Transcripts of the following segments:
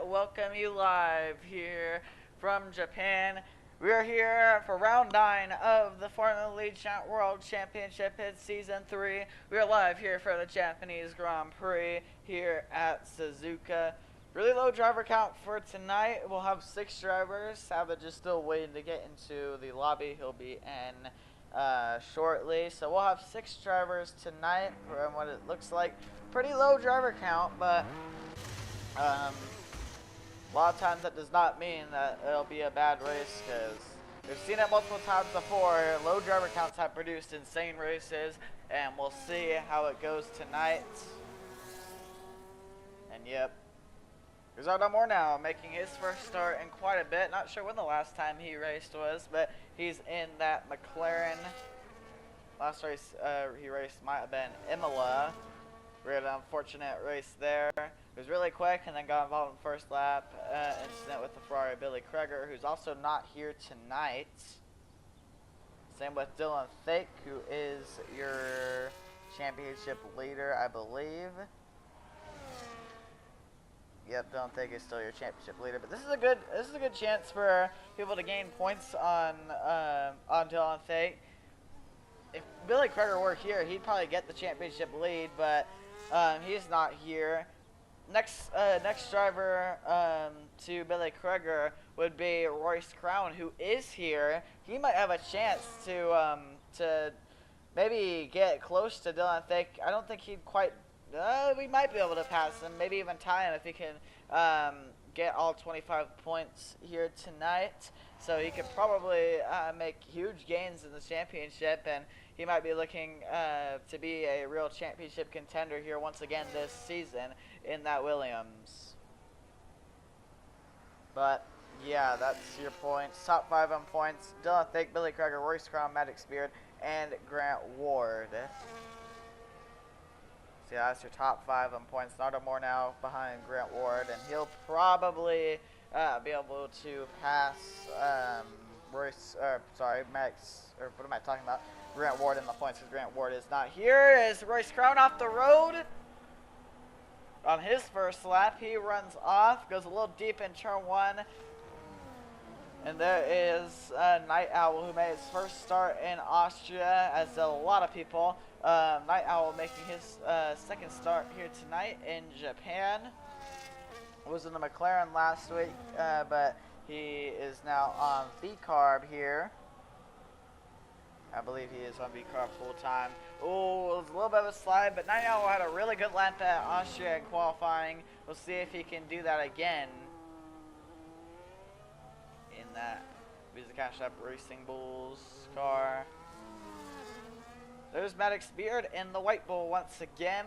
welcome you live here from Japan. We are here for round 9 of the Formula Allegiant World Championship. It's season 3. We are live here for the Japanese Grand Prix here at Suzuka. Really low driver count for tonight. We'll have 6 drivers. Savage is still waiting to get into the lobby. He'll be in shortly. So we'll have 6 drivers tonight from what it looks like. Pretty low driver count, but a lot of times that does not mean that it'll be a bad race, because we've seen it multiple times before. Low driver counts have produced insane races, and we'll see how it goes tonight. And yep, here's Ardo Moore now, making his first start in quite a bit. Not sure when the last time he raced was, but he's in that McLaren. Last race he raced might have been Imola. We had an unfortunate race there. It was really quick and then got involved in the first lap incident with the Ferrari Billy Kreger, who's also not here tonight. Same with Dylan Thake, who is your championship leader, I believe. Yep, Dylan Thake is still your championship leader, but this is a good chance for people to gain points on Dylan Thake. If Billy Kreger were here, he'd probably get the championship lead, but he's not here. Next driver to Billy Kreger would be Royce Crown, who is here. He might have a chance to maybe get close to Dylan Thake. I don't think he'd quite. We might be able to pass him, maybe even tie him if he can get all 25 points here tonight. So he could probably make huge gains in the championship, and he might be looking to be a real championship contender here once again this season in that Williams. But yeah, that's your points. Top 5 on points: Dylan Thake, Billy Kreger, Royce Crown, Maddox Beard, and Grant Ward. So yeah, that's your top 5 on points. Ardo Moore now behind Grant Ward, and he'll probably be able to pass Max, or what am I talking about? Grant Ward in the points, because Grant Ward is not here. Is Royce Crown off the road? On his first lap, he runs off, goes a little deep in turn 1. And there is Night Owl, who made his first start in Austria, as a lot of people. Night Owl making his second start here tonight in Japan. Was in the McLaren last week, but he is now on V-Carb here. I believe he is on V-Carb full time. Oh, it was a little bit of a slide, but Night Owl had a really good lap at Austria in qualifying. We'll see if he can do that again in that Visa Cash App Racing Bulls car. There's Maddox Beard in the White Bull once again.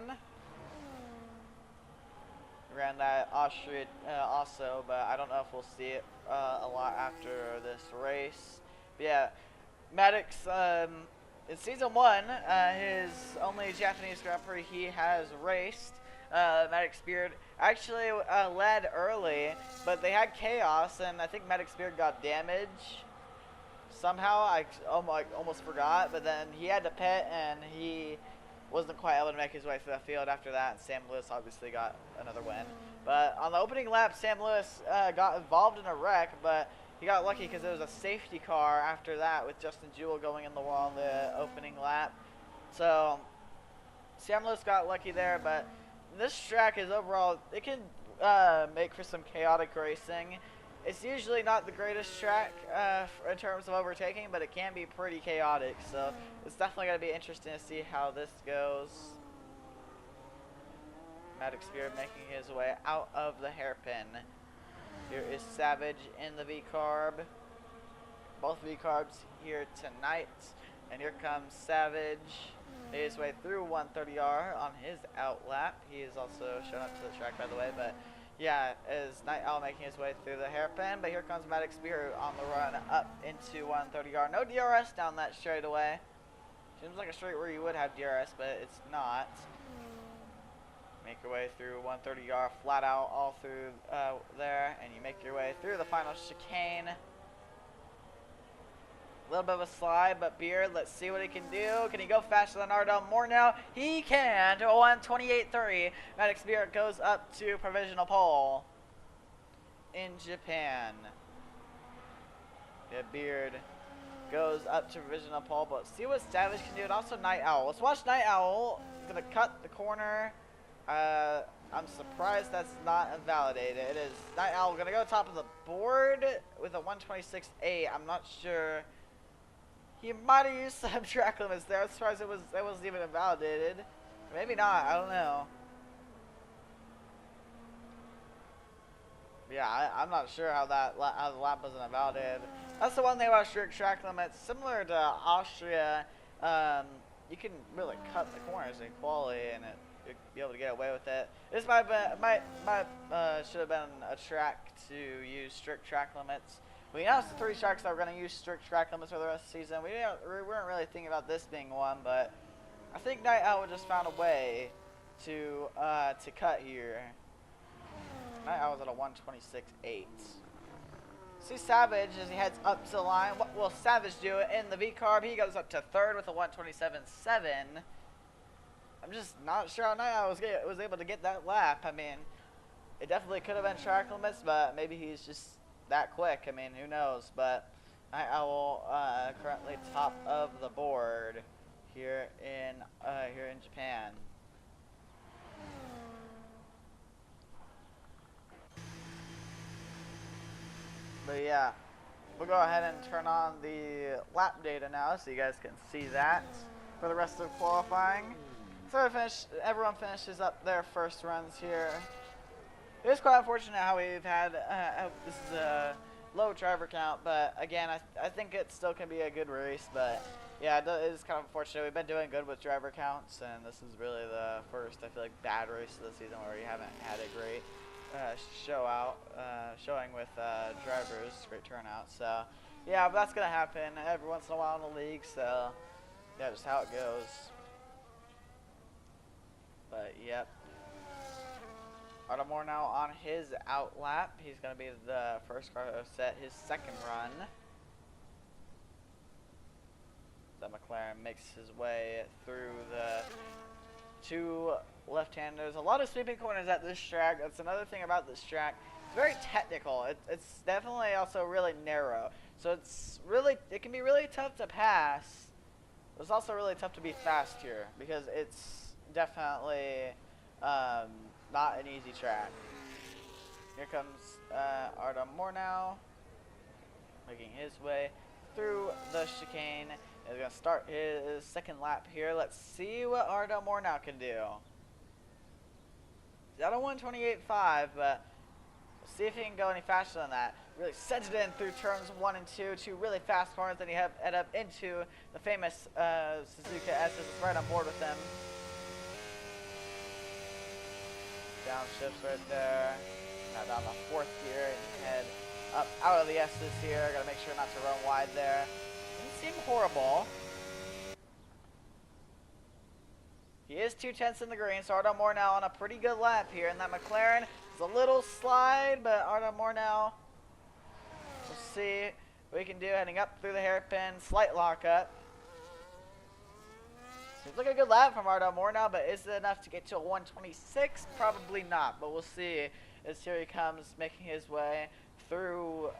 Ran that Austria also, but I don't know if we'll see it a lot after this race. But yeah, Maddox, in season 1, his only Japanese Grand Prix he has raced. Maddox Beard actually led early, but they had chaos, and I think Maddox Beard got damage somehow. I almost forgot, but then he had to pit, and he wasn't quite able to make his way through the field after that, and Sam Lewis obviously got another win. But on the opening lap, Sam Lewis got involved in a wreck, but he got lucky because there was a safety car after that with Justin Jewell going in the wall on the opening lap. So Sam Lewis got lucky there, but this track is overall, it can make for some chaotic racing. It's usually not the greatest track in terms of overtaking, but it can be pretty chaotic. So it's definitely going to be interesting to see how this goes. Maddox Beard making his way out of the hairpin. Here is Savage in the V-Carb. Both V-Carbs here tonight. And here comes Savage. Made his way through 130R on his out lap. He is also shown up to the track, by the way. But yeah, is Night Owl making his way through the hairpin. But here comes Maddox Beard on the run up into 130R. No DRS down that straightaway. Seems like a straight where you would have DRS, but it's not. Make your way through 130R flat out all through there, and you make your way through the final chicane. A little bit of a slide, but Beard, let's see what he can do. Can he go faster than Ardo Moore now? He can, to 1:28.3. Maddox Beard goes up to provisional pole. Japan. Yeah, Beard goes up to provisional pole, but see what Savage can do, and also Night Owl. Let's watch Night Owl. He's gonna cut the corner. I'm surprised that's not invalidated. It is Night Owl gonna go top of the board with a 126.8. I'm not sure. He might have used some track limits there. I'm surprised it wasn't even invalidated. Maybe not. I don't know. Yeah, I'm not sure how how the lap wasn't invalidated. That's the one thing about strict track limits. Similar to Austria, you can really cut the corners in quality, and you'll be able to get away with it. This should have been a track to use strict track limits. We announced the 3 tracks that were going to use strict track limits for the rest of the season. We weren't really thinking about this being one, but I think Night Owl just found a way to cut here. Night Owl's at a 126.8. See Savage as he heads up to the line. What will Savage do in the V-Carb? He goes up to 3rd with a 127.7. I'm just not sure how Night Owl was able to get that lap. I mean, it definitely could have been track limits, but maybe he's just that quick. I mean, who knows? But Night Owl currently top of the board here in Japan. But yeah, we'll go ahead and turn on the lap data now so you guys can see that for the rest of qualifying. So everyone finishes up their first runs here. It is quite unfortunate how we've had, this is a low driver count, but again, I think it still can be a good race, but yeah, it is kind of unfortunate. We've been doing good with driver counts, and this is really the first, I feel like, bad race of the season where we haven't had a great showing with drivers, great turnout. So yeah, but that's gonna happen every once in a while in the league. So yeah, just how it goes. But yep, Ardamore now on his out lap. He's gonna be the first car to set his second run. So McLaren makes his way through the 2 left-handers. A lot of sweeping corners at this track. That's another thing about this track. It's very technical. It's definitely also really narrow. So it can be really tough to pass. It's also really tough to be fast here because it's definitely not an easy track. Here comes Ardamore now, making his way through the chicane. He's going to start his second lap here. Let's see what Ardamore now can do. He's at a 128.5, but we'll see if he can go any faster than that. Really sends it in through turns 1 and 2 really fast corners. Then you head up into the famous Suzuka S is right on board with them. Downshifts right there. Now down the 4th gear and head up out of the S's here. Got to make sure not to run wide there. Doesn't seem horrible. He is 2/10 in the green, so Ardamore now on a pretty good lap here. And that McLaren is a little slide, but Ardamore now, we'll see what he can do heading up through the hairpin. Slight lockup. Seems like a good lap from Ardamore now, but is it enough to get to a 126? Probably not, but we'll see. As here he comes, making his way through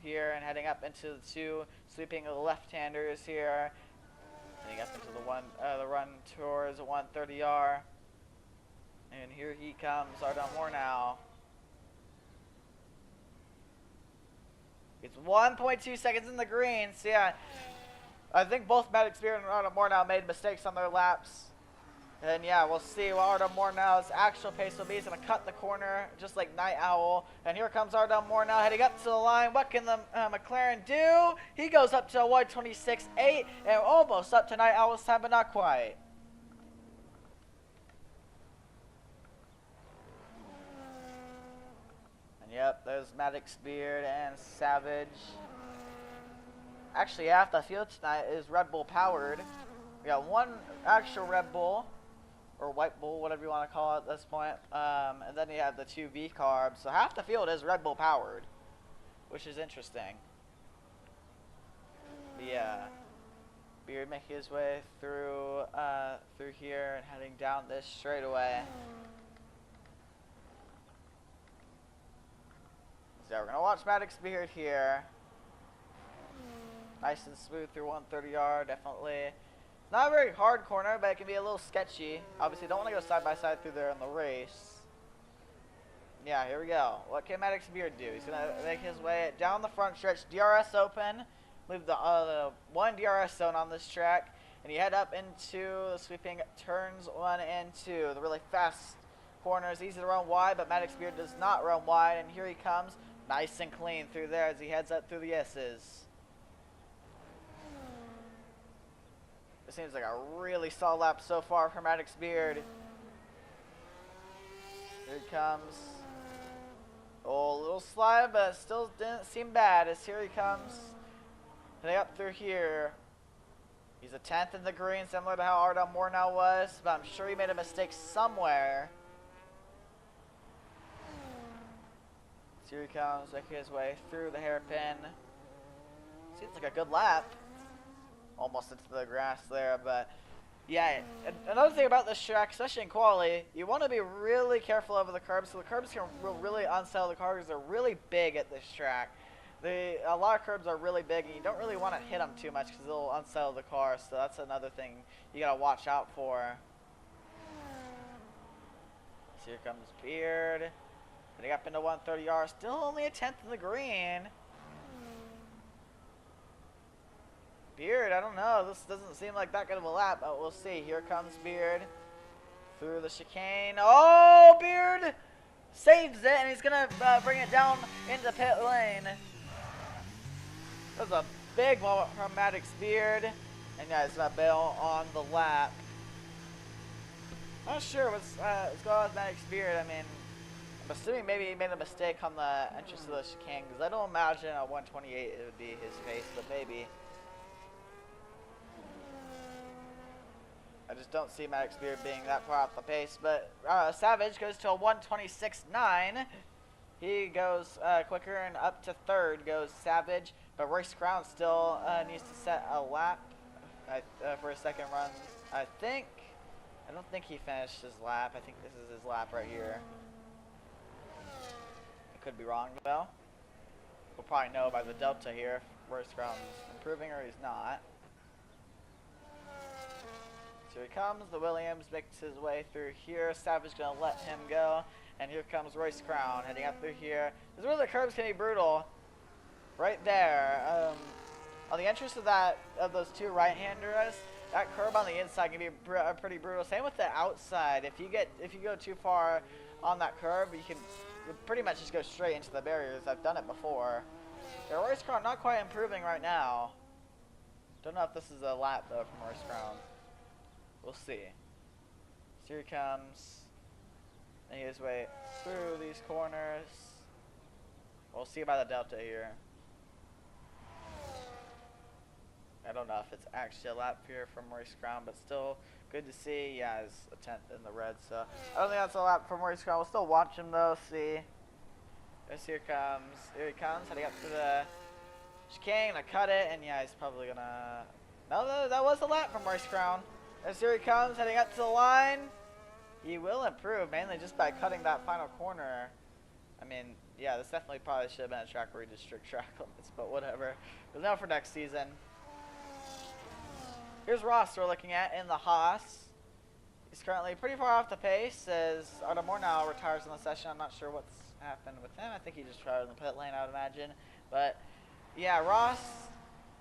here and heading up into the 2 sweeping left-handers here. Heading up into the run towards a 130R. And here he comes, Ardamore now. It's 1.2 seconds in the green. So yeah, I think both Maddox Beard and Ardamore now made mistakes on their laps. And yeah, we'll see what Ardamore now's actual pace will be. He's going to cut the corner just like Night Owl. And here comes Ardamore now heading up to the line. What can the McLaren do? He goes up to a 126.8 and almost up to Night Owl's time, but not quite. And yep, there's Maddox Beard and Savage. Actually, half the field tonight is Red Bull powered. We got 1 actual Red Bull, or White Bull, whatever you want to call it at this point. And then you have the 2 V-carbs. So half the field is Red Bull powered, which is interesting. But yeah, Beard making his way through here and heading down this straightaway. So we're going to watch Maddox Beard here. Nice and smooth through 130 yard, definitely. Not a very hard corner, but it can be a little sketchy. Obviously, don't want to go side by side through there in the race. Yeah, here we go. What can Maddox Beard do? He's going to make his way down the front stretch. DRS open. Move the one DRS zone on this track. And you head up into the sweeping turns 1 and 2. The really fast corners, easy to run wide, but Maddox Beard does not run wide. And here he comes, nice and clean through there as he heads up through the S's. It seems like a really solid lap so far for Maddox Beard. Here he comes. Oh, a little slide, but still didn't seem bad as here he comes. Heading up through here. He's a 10th in the green, similar to how Ardell Mornow was, but I'm sure he made a mistake somewhere. So here he comes, making his way through the hairpin. Seems like a good lap. Almost into the grass there, but yeah, another thing about this track, especially in quali, you want to be really careful over the curbs. So the curbs will really unsettle the car because they're really big at this track. A lot of curbs are really big, and you don't really want to hit them too much because they'll unsettle the car. So that's another thing you gotta watch out for. So here comes Beard, heading up into 130R. Still only a 10th in the green. Beard, I don't know. This doesn't seem like that good of a lap, but we'll see. Here comes Beard through the chicane. Oh, Beard saves it, and he's going to bring it down into pit lane. That was a big moment from Maddox Beard. And yeah, he's going to bail on the lap. Not sure what's going on with Maddox Beard. I mean, I'm assuming maybe he made a mistake on the entrance of the chicane, because I don't imagine at 128 it would be his pace, but maybe. I just don't see Maddox Beard being that far off the pace, but Savage goes to a 126.9. He goes quicker, and up to third goes Savage, but Royce Crown still needs to set a lap for a second run, I think. I don't think he finished his lap. I think this is his lap right here. I could be wrong, though. We'll probably know by the delta here if Royce Crown's improving or he's not. So here he comes, the Williams makes his way through here. Savage gonna let him go. And here comes Royce Crown heading up through here. This is where the curbs can be brutal. Right there. On the entrance of those two right-handers, that curb on the inside can be pretty brutal. Same with the outside. If you go too far on that curb, you can pretty much just go straight into the barriers. I've done it before. Yeah, Royce Crown not quite improving right now. Don't know if this is a lap though from Royce Crown. We'll see. So here he comes. Making his way through these corners. We'll see by the delta here. I don't know if it's actually a lap here from Royce Crown, but still good to see. Yeah, he's a 10th in the red, so I don't think that's a lap from Royce Crown. We'll still watch him though, see. Yes, here comes. Here he comes, heading up to the chicane. I cut it, and yeah, he's probably gonna. No, that was a lap from Royce Crown. As here he comes, heading up to the line. He will improve, mainly just by cutting that final corner. I mean, yeah, this definitely probably should have been a track where he did strict track limits, but whatever. But now for next season. Here's Ross we're looking at in the Haas. He's currently pretty far off the pace as Ardell Mornow retires in the session. I'm not sure what's happened with him. I think he just tried in the pit lane, I would imagine. But, yeah, Ross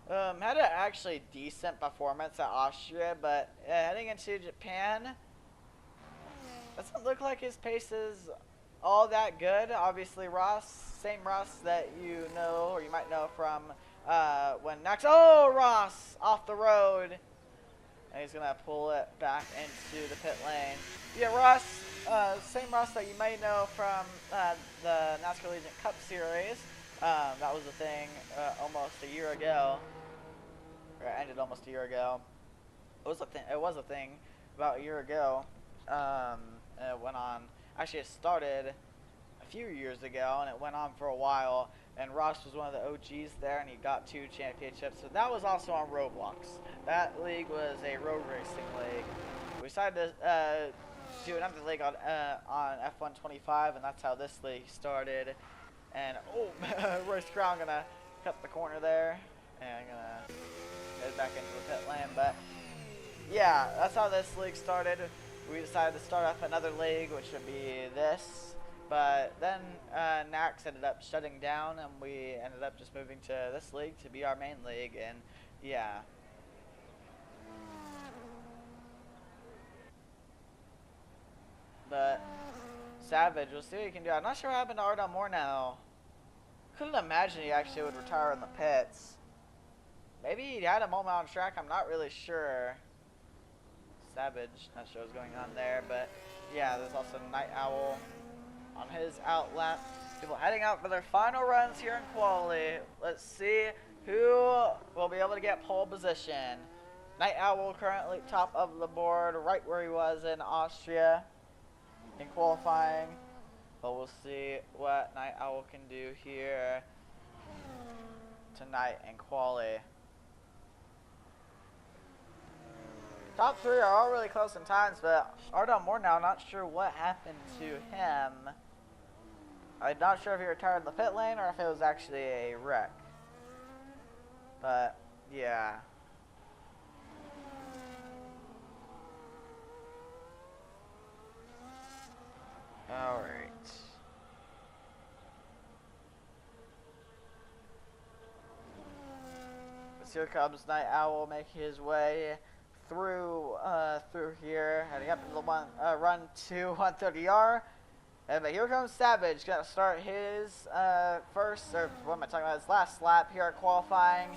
had an actually decent performance at Austria, but heading into Japan, doesn't look like his pace is all that good. Obviously, Ross, same Ross that you know, or you might know from when Ross off the road. And he's going to pull it back into the pit lane. Yeah, Ross, same Ross that you might know from the NASCAR Allegiant Cup Series. That was a thing almost a year ago. Or it ended almost a year ago. It was a thing about a year ago. And it went on. Actually, it started a few years ago, and it went on for a while. And Ross was one of the OGs there, and he got 2 championships. So that was also on Roblox. That league was a road racing league. We decided to do another league on F125, and that's how this league started. And oh, Royce Crown gonna cut the corner there and gonna head back into the pit lane. But yeah, that's how this league started. We decided to start off another league, which would be this. But then Nax ended up shutting down, and we ended up just moving to this league to be our main league. And yeah. But Savage, we'll see what he can do. I'm not sure what happened to Ardon Moore now. Couldn't imagine he actually would retire in the pits. Maybe he had a moment on track, I'm not really sure. Savage, not sure what's going on there, but yeah, there's also Night Owl on his out lap. People heading out for their final runs here in quali. Let's see who will be able to get pole position. Night Owl currently top of the board, right where he was in Austria in qualifying. But we'll see what Night Owl can do here tonight in quali. Top three are all really close in times, but Ardon Moore now, not sure what happened to him. I'm not sure if he retired in the pit lane or if it was actually a wreck. But, yeah. Alright. Here comes Night Owl making his way through here, heading up into the run to 130R. But here comes Savage, gonna start his first, or what am I talking about, his last lap here at qualifying.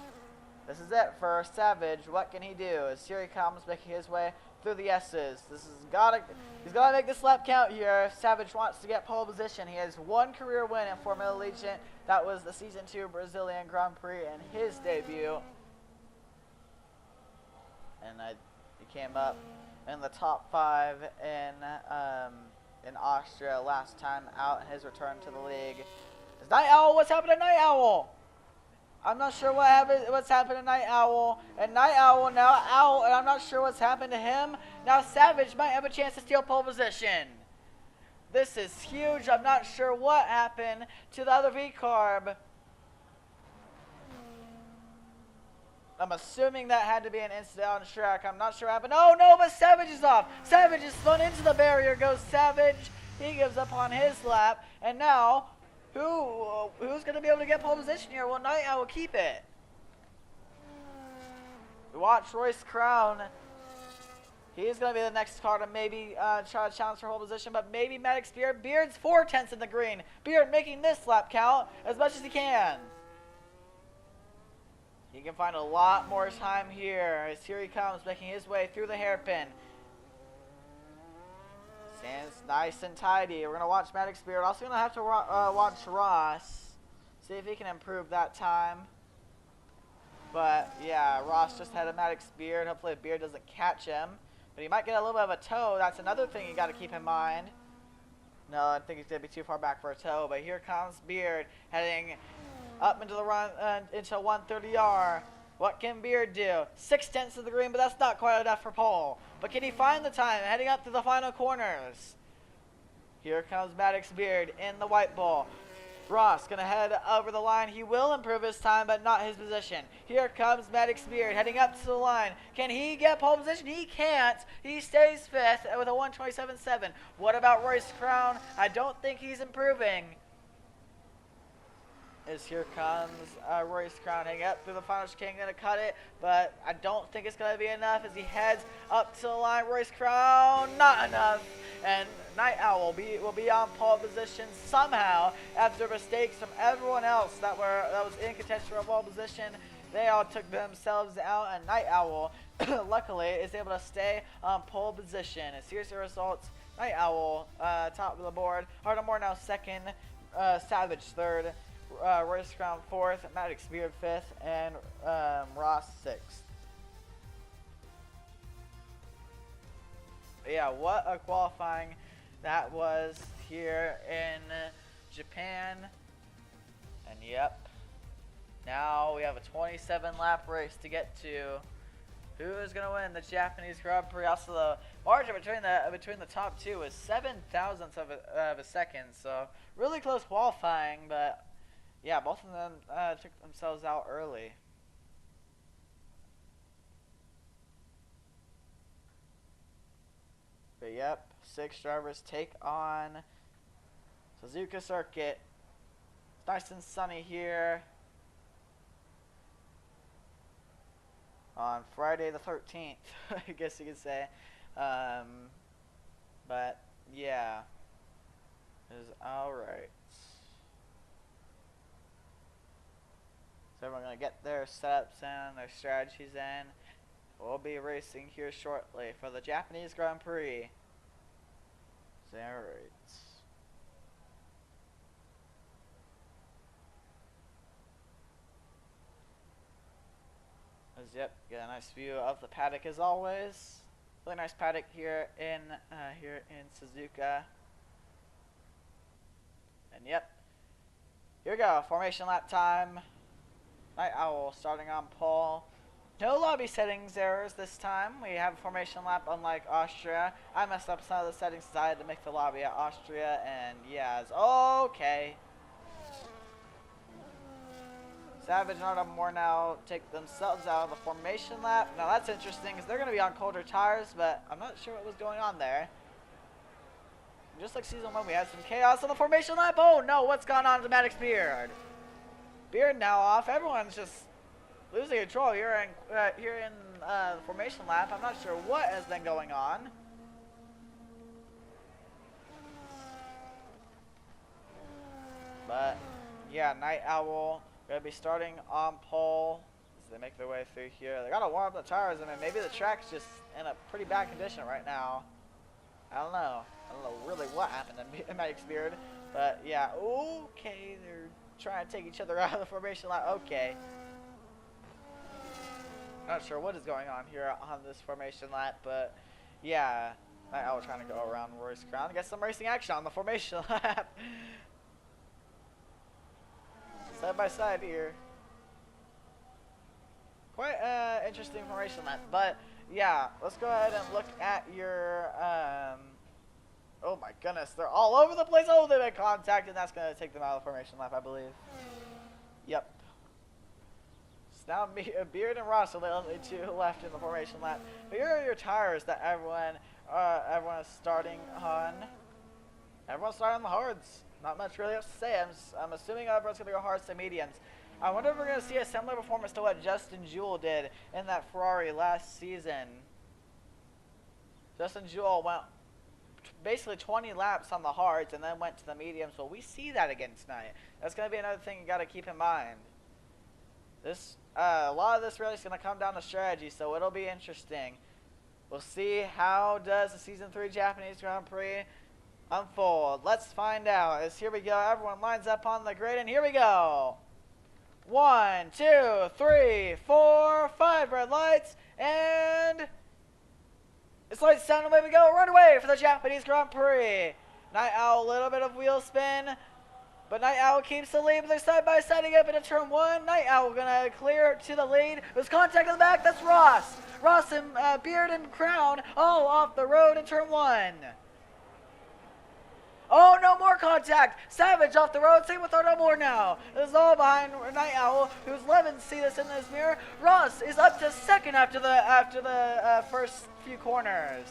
This is it for Savage. What can he do? As here he comes, making his way through the S's. He's gotta make this lap count here. If Savage wants to get pole position. He has one career win in Formula Allegiant. That was the Season 2 Brazilian Grand Prix in his debut. And he came up in the top 5 in Austria last time out in his return to the league. Is Night Owl? What's happened to Night Owl? I'm not sure what's happened to Night Owl. And Night Owl now out, and I'm not sure what's happened to him. Now Savage might have a chance to steal pole position. This is huge. I'm not sure what happened to the other V-Carb. I'm assuming that had to be an incident on track. I'm not sure what happened. Oh no, but Savage is off. Savage is thrown into the barrier. Goes Savage. He gives up on his lap. And now, who's going to be able to get pole position here? Well, Night Owl will keep it. Watch Royce Crown. He's going to be the next car to maybe try to challenge for pole position. But maybe Maddox Beard. Beard's 4/10 in the green. Beard making this lap count as much as he can. He can find a lot more time here as here he comes, making his way through the hairpin. Stands nice and tidy. We're going to watch Maddox Beard. Also going to have to watch Ross. See if he can improve that time. But, yeah, Ross just had a Maddox Beard. Hopefully Beard doesn't catch him. But he might get a little bit of a toe. That's another thing you got to keep in mind. No, I think he's going to be too far back for a toe. But here comes Beard heading up into the run into 130R. What can Beard do? 6/10 of the green, but that's not quite enough for pole. But can he find the time heading up to the final corners? Here comes Maddox Beard in the white ball. Ross gonna head over the line. He will improve his time, but not his position. Here comes Maddox Beard heading up to the line. Can he get pole position? He can't. He stays 5th with a 1:27.7. What about Royce Crown? I don't think he's improving. As here comes Royce Crown heading up through the final chicane, going to cut it, but I don't think it's going to be enough as he heads up to the line. Royce Crown, not enough, and Night Owl will be on pole position somehow after mistakes from everyone else that was in contention for pole position. They all took themselves out, and Night Owl, luckily, is able to stay on pole position. As here's the results: Night Owl top of the board, Ardon Moore now 2nd, Savage 3rd. Royce Crown 4th, Maddox Beard 5th, and Ross 6th. Yeah, what a qualifying that was here in Japan. And yep, now we have a 27 lap race to get to. Who is going to win the Japanese Grand Prix? Also, the margin between the top two is 0.7 of a second, so really close qualifying, but Yeah, both of them took themselves out early. But yep, 6 drivers take on Suzuka Circuit. It's nice and sunny here on Friday the 13th, I guess you could say. But yeah, it is alright. So everyone's going to get their setups in, their strategies in. We'll be racing here shortly for the Japanese Grand Prix. Alright. Yep, get a nice view of the paddock as always. Really nice paddock here in Suzuka. And yep, here we go. Formation lap time. Night Owl starting on pole. No lobby settings errors this time. We have a formation lap unlike Austria. I messed up some of the settings because I had to make the lobby at Austria, and yeah, it's okay. Savage and Artem Moore now take themselves out of the formation lap. Now that's interesting because they're going to be on colder tires, but I'm not sure what was going on there. Just like season 1, we had some chaos on the formation lap. Oh no, what's gone on to Maddox Beard? Beard now off. Everyone's just losing control here in the formation lap. I'm not sure what has been going on. But yeah, Night Owl gonna be starting on pole as they make their way through here. They gotta warm up the tires. I mean, maybe the track's just in a pretty bad condition right now. I don't know really what happened in Maddox Beard. But yeah, okay, they're trying to take each other out of the formation lap. Okay. Not sure what is going on here on this formation lap, but yeah, I was trying to go around Royce Crown, get some racing action on the formation lap. Side by side here. Quite interesting formation lap, but yeah, let's go ahead and look at your, oh my goodness, they're all over the place. Oh, they made contact, and that's going to take them out of the formation lap, I believe. Yep. Now Beard and Ross are the only 2 left in the formation lap. But here are your tires that everyone is starting on. Everyone's starting on the hards. Not much really else to say. I'm assuming everyone's gonna go hards to mediums. I wonder if we're gonna see a similar performance to what Justin Jewell did in that Ferrari last season. Justin Jewell went basically 20 laps on the hards and then went to the mediums. Will we see that again tonight? That's gonna be another thing you gotta keep in mind. This a lot of this really is going to come down to strategy, so it'll be interesting. We'll see how does the Season 3 Japanese Grand Prix unfold. Let's find out. As here we go, everyone lines up on the grid, and here we go. 1, 2, 3, 4, 5 red lights, and it's lights down, away we go. Run away for the Japanese Grand Prix. Night Owl, a little bit of wheel spin. But Night Owl keeps the lead, but they're side by side up into turn 1. Night Owl gonna clear to the lead. There's contact in the back. That's Ross. Ross and Beard and Crown all off the road in turn 1. Oh, no more contact. Savage off the road. Same with no more now. This is all behind Night Owl, who's 11th. See this in this mirror. Ross is up to second after the first few corners.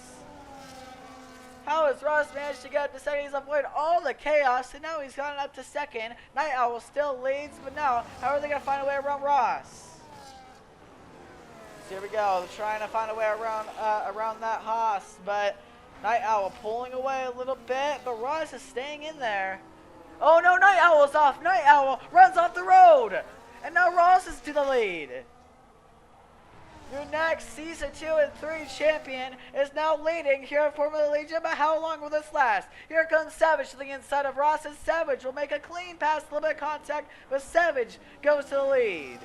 How has Ross managed to get to second? He's avoided all the chaos, and now he's gotten up to second. Night Owl still leads, but now, how are they going to find a way around Ross? So here we go. They're trying to find a way around that Haas, but Night Owl pulling away a little bit, but Ross is staying in there. Oh no, Night Owl's off. Night Owl runs off the road, and now Ross is to the lead. Your next Season 2 and 3 champion is now leading here at Formula Allegiant, but how long will this last? Here comes Savage to the inside of Ross, and Savage will make a clean pass, a little bit of contact, but Savage goes to the lead.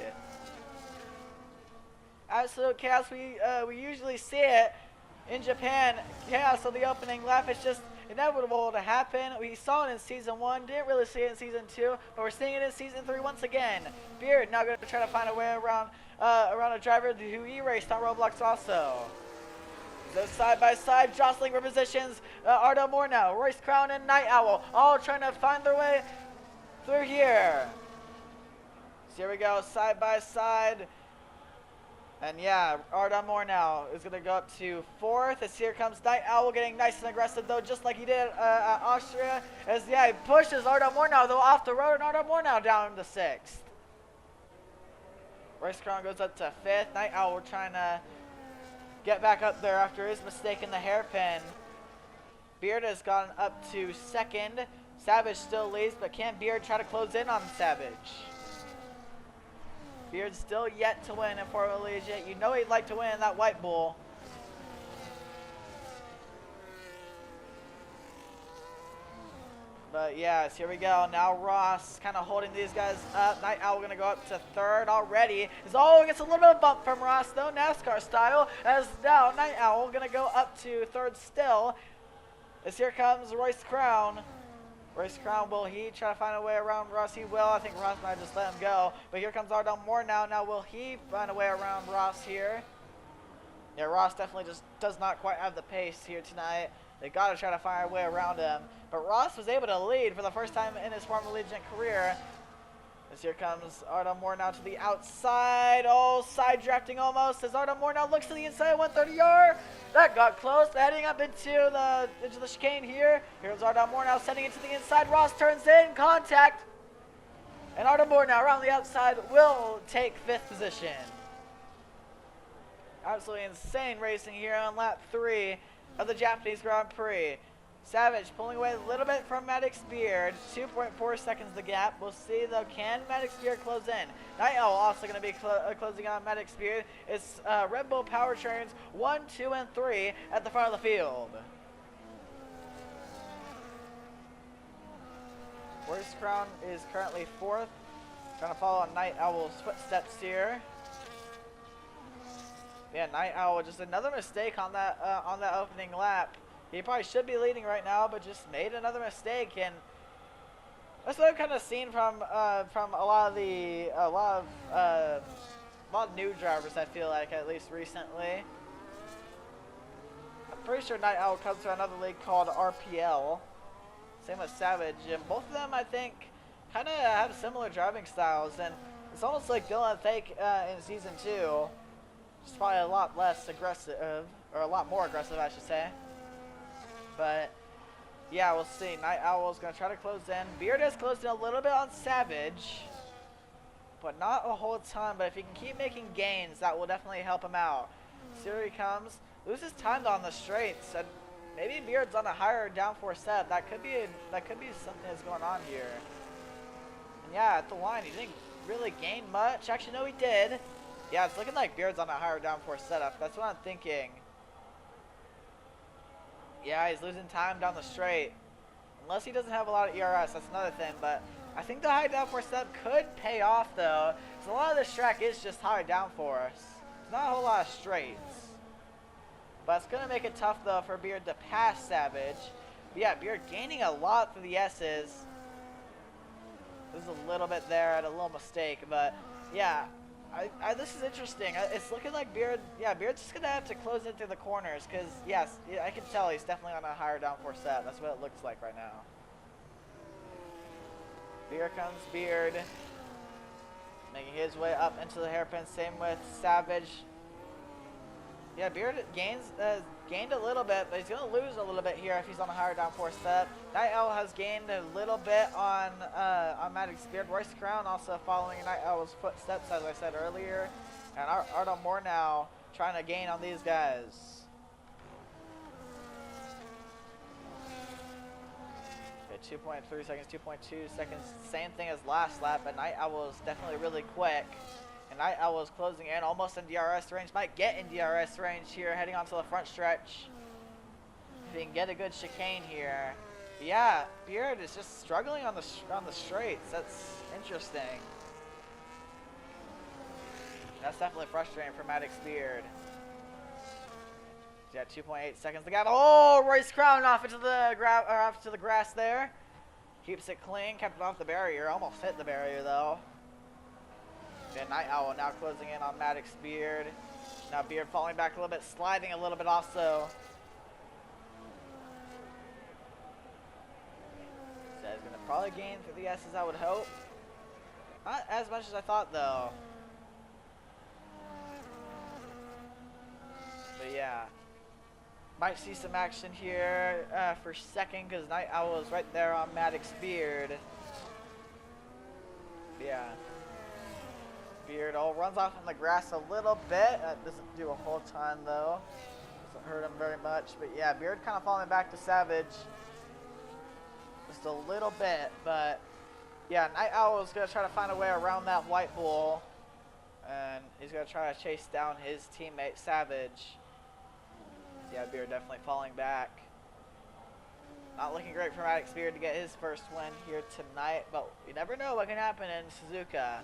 Absolute chaos, we usually see it in Japan. Chaos on the opening lap, it's just inevitable to happen. We saw it in Season 1, didn't really see it in Season 2, but we're seeing it in Season 3 once again. Beard now going to try to find a way around a driver who e-raced on Roblox also. So side by side, jostling for positions. Ardo Moore now, Royce Crown and Night Owl, all trying to find their way through here. So here we go, side by side. And yeah, Arda Moore now is going to go up to 4th. As here comes Night Owl getting nice and aggressive, though, just like he did at Austria. As, yeah, he pushes Arda Moore now, though, off the road, and Arda Moore now down to 6th. Royce Crown goes up to 5th. Night Owl trying to get back up there after his mistake in the hairpin. Beard has gone up to 2nd. Savage still leads, but can Beard try to close in on Savage? Beard's still yet to win in Fort Allegiant. You know he'd like to win in that White Bull. But yes, here we go. Now Ross kind of holding these guys up. Night Owl going to go up to 3rd already. Gets a little bit of bump from Ross though, NASCAR style. As now Night Owl going to go up to 3rd still. As here comes Royce Crown. Royce Crown, will he try to find a way around Ross? He will. I think Ross might just let him go. But here comes Ardell Moore now. Now will he find a way around Ross here? Yeah, Ross definitely just does not quite have the pace here tonight. They got to try to find a way around him. But Ross was able to lead for the first time in his Fort Allegiant career. As here comes Ardell Moore now to the outside. Oh, side drafting almost. As Ardell Moore now looks to the inside, 130R. That got close, heading up into the chicane here. Here's Ardell Moore now sending it to the inside. Ross turns in, contact. And Ardell Moore now around the outside will take 5th position. Absolutely insane racing here on lap 3 of the Japanese Grand Prix. Savage pulling away a little bit from Maddox Beard. 2.4 seconds the gap. We'll see though, can Maddox Beard close in? Night Owl also going to be closing on Maddox Beard. It's Red Bull Powertrains 1, 2, and 3 at the front of the field. Royce Crown is currently 4th. Trying to follow on Night Owl's footsteps here. Yeah, Night Owl, just another mistake on that opening lap. He probably should be leading right now, but just made another mistake, and that's what I've kind of seen from a lot of new drivers. I feel like, at least recently. I'm pretty sure Night Owl comes from another league called RPL. Same with Savage, and both of them I think kind of have similar driving styles, and it's almost like Dylan Fake in season 2. Just probably a lot less aggressive, or a lot more aggressive, I should say. But yeah, we'll see. Night Owl is going to try to close in. Beard has closed in a little bit on Savage, but not a whole ton. But if he can keep making gains, that will definitely help him out. So here he comes. Loses time on the straights, and maybe Beard's on a higher downforce set. That could be something that's going on here. And yeah, at the line, he didn't really gain much. Actually, no, he did. Yeah, it's looking like Beard's on a higher downforce setup. That's what I'm thinking. Yeah, he's losing time down the straight. Unless he doesn't have a lot of ERS, that's another thing. But I think the high downforce setup could pay off, though. Because a lot of this track is just high downforce. There's not a whole lot of straights. But it's going to make it tough, though, for Beard to pass Savage. But yeah, Beard gaining a lot through the S's. This is a little bit there at a little mistake. But yeah, this is interesting. It's looking like Beard's just going to have to close it through the corners because, yes, I can tell he's definitely on a higher downforce set. That's what it looks like right now. Here comes Beard, making his way up into the hairpin. Same with Savage. Yeah, Beard gained a little bit, but he's going to lose a little bit here if he's on a higher downforce set. Night Owl has gained a little bit on Maddox Beard. Royce Crown also following Night Owl's footsteps, as I said earlier. And Ardell Moore now trying to gain on these guys. Okay, 2.3 seconds, 2.2 seconds. Same thing as last lap, but Night Owl is definitely really quick. And Night Owl is closing in, almost in DRS range. Might get in DRS range here, heading onto the front stretch. If he can get a good chicane here. But yeah, Beard is just struggling on the straights. That's interesting. That's definitely frustrating for Maddox Beard. Yeah, 2.8 seconds to gap. Oh, Royce Crown off into the grass there. Keeps it clean, kept it off the barrier. Almost hit the barrier though. And Night Owl now closing in on Maddox Beard. Now Beard falling back a little bit, sliding a little bit also. So he's going to probably gain through the S's, I would hope. Not as much as I thought, though. But yeah. Might see some action here for second because Night Owl is right there on Maddox Beard. Yeah. Beard runs off in the grass a little bit. That doesn't do a whole ton though. Doesn't hurt him very much. But yeah, Beard kind of falling back to Savage. Just a little bit. But yeah, Night Owl is going to try to find a way around that White Bull. And he's going to try to chase down his teammate Savage. Yeah, Beard definitely falling back. Not looking great for Maddox Beard to get his first win here tonight, but you never know what can happen in Suzuka.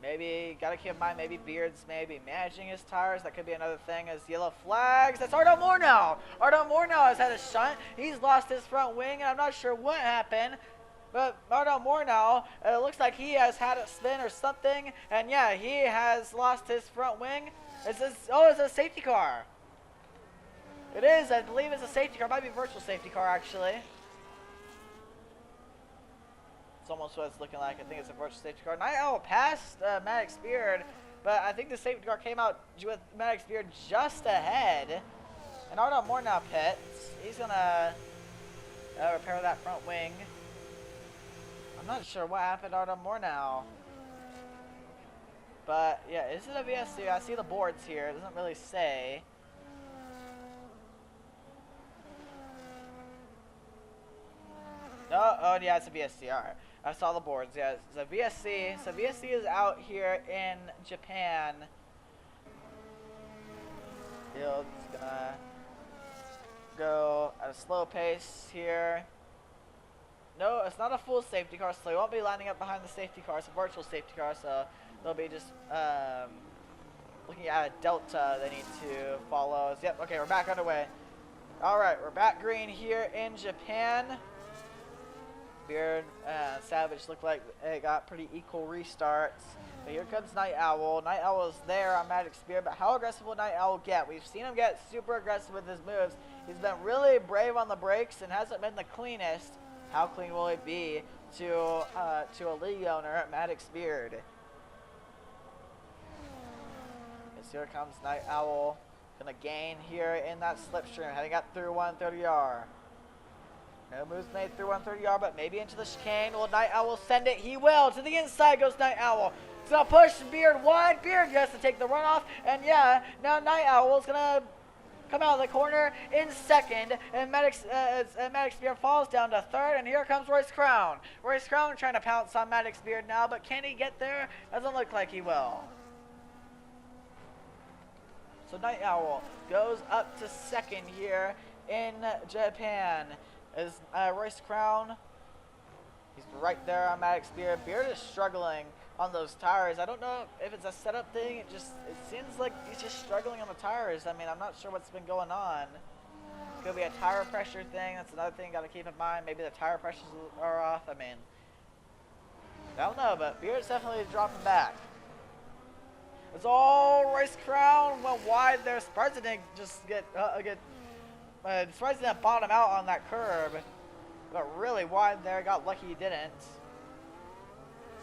Maybe, gotta keep in mind, maybe Beard's maybe managing his tires. That could be another thing as yellow flags. That's Ardo Morneau. Ardo Morneau has had a shunt. He's lost his front wing, and I'm not sure what happened. But Ardo Morneau, it looks like he has had a spin or something. And yeah, he has lost his front wing. It's a safety car. It is, I believe it's a safety car. It might be a virtual safety car, actually. It's almost what it's looking like. I think it's a virtual safety car. Night Owl passed Maddox Beard, but I think the safety car came out with Maddox Beard just ahead. And Ardo Morneau pits. He's going to repair that front wing. I'm not sure what happened to Ardo Morneau. But, yeah, is it a VSC? I see the boards here. It doesn't really say. No, oh, yeah, it's a VSC. All right. I saw the boards. Yeah, it's a VSC. So VSC is out here in Japan. Field's going to go at a slow pace here. No, it's not a full safety car, so they won't be lining up behind the safety car. It's a virtual safety car, so they'll be just looking at a delta they need to follow. Yep, okay, we're back underway. All right, we're back green here in Japan. Beard and Savage look like they got pretty equal restarts. But here comes Night Owl. Night Owl is there on Maddox Beard, but how aggressive will Night Owl get? We've seen him get super aggressive with his moves. He's been really brave on the brakes and hasn't been the cleanest. How clean will it be to a league owner at Maddox Beard? As here comes Night Owl. Gonna gain here in that slipstream, heading up through 130R. No moves made through 130R, but maybe into the chicane. Will Night Owl send it? He will. To the inside goes Night Owl. He's gonna push Beard wide. Beard has to take the runoff, and yeah, now Night Owl's gonna come out of the corner in second, and Maddox Beard falls down to third, and here comes Royce Crown. Royce Crown trying to pounce on Maddox Beard now, but can he get there? Doesn't look like he will. So Night Owl goes up to second here in Japan. Is Royce Crown, he's right there on Maddox Beard. Beard is struggling on those tires. I don't know if it's a setup thing. It seems like he's just struggling on the tires. I mean, I'm not sure what's been going on. It could be a tire pressure thing. That's another thing you got to keep in mind. Maybe the tire pressures are off. I mean, I don't know, but Beard's definitely dropping back. It's all Royce Crown went wide there. Surprised it didn't just surprised it didn't bottom out on that curb. Got really wide there. Got lucky he didn't.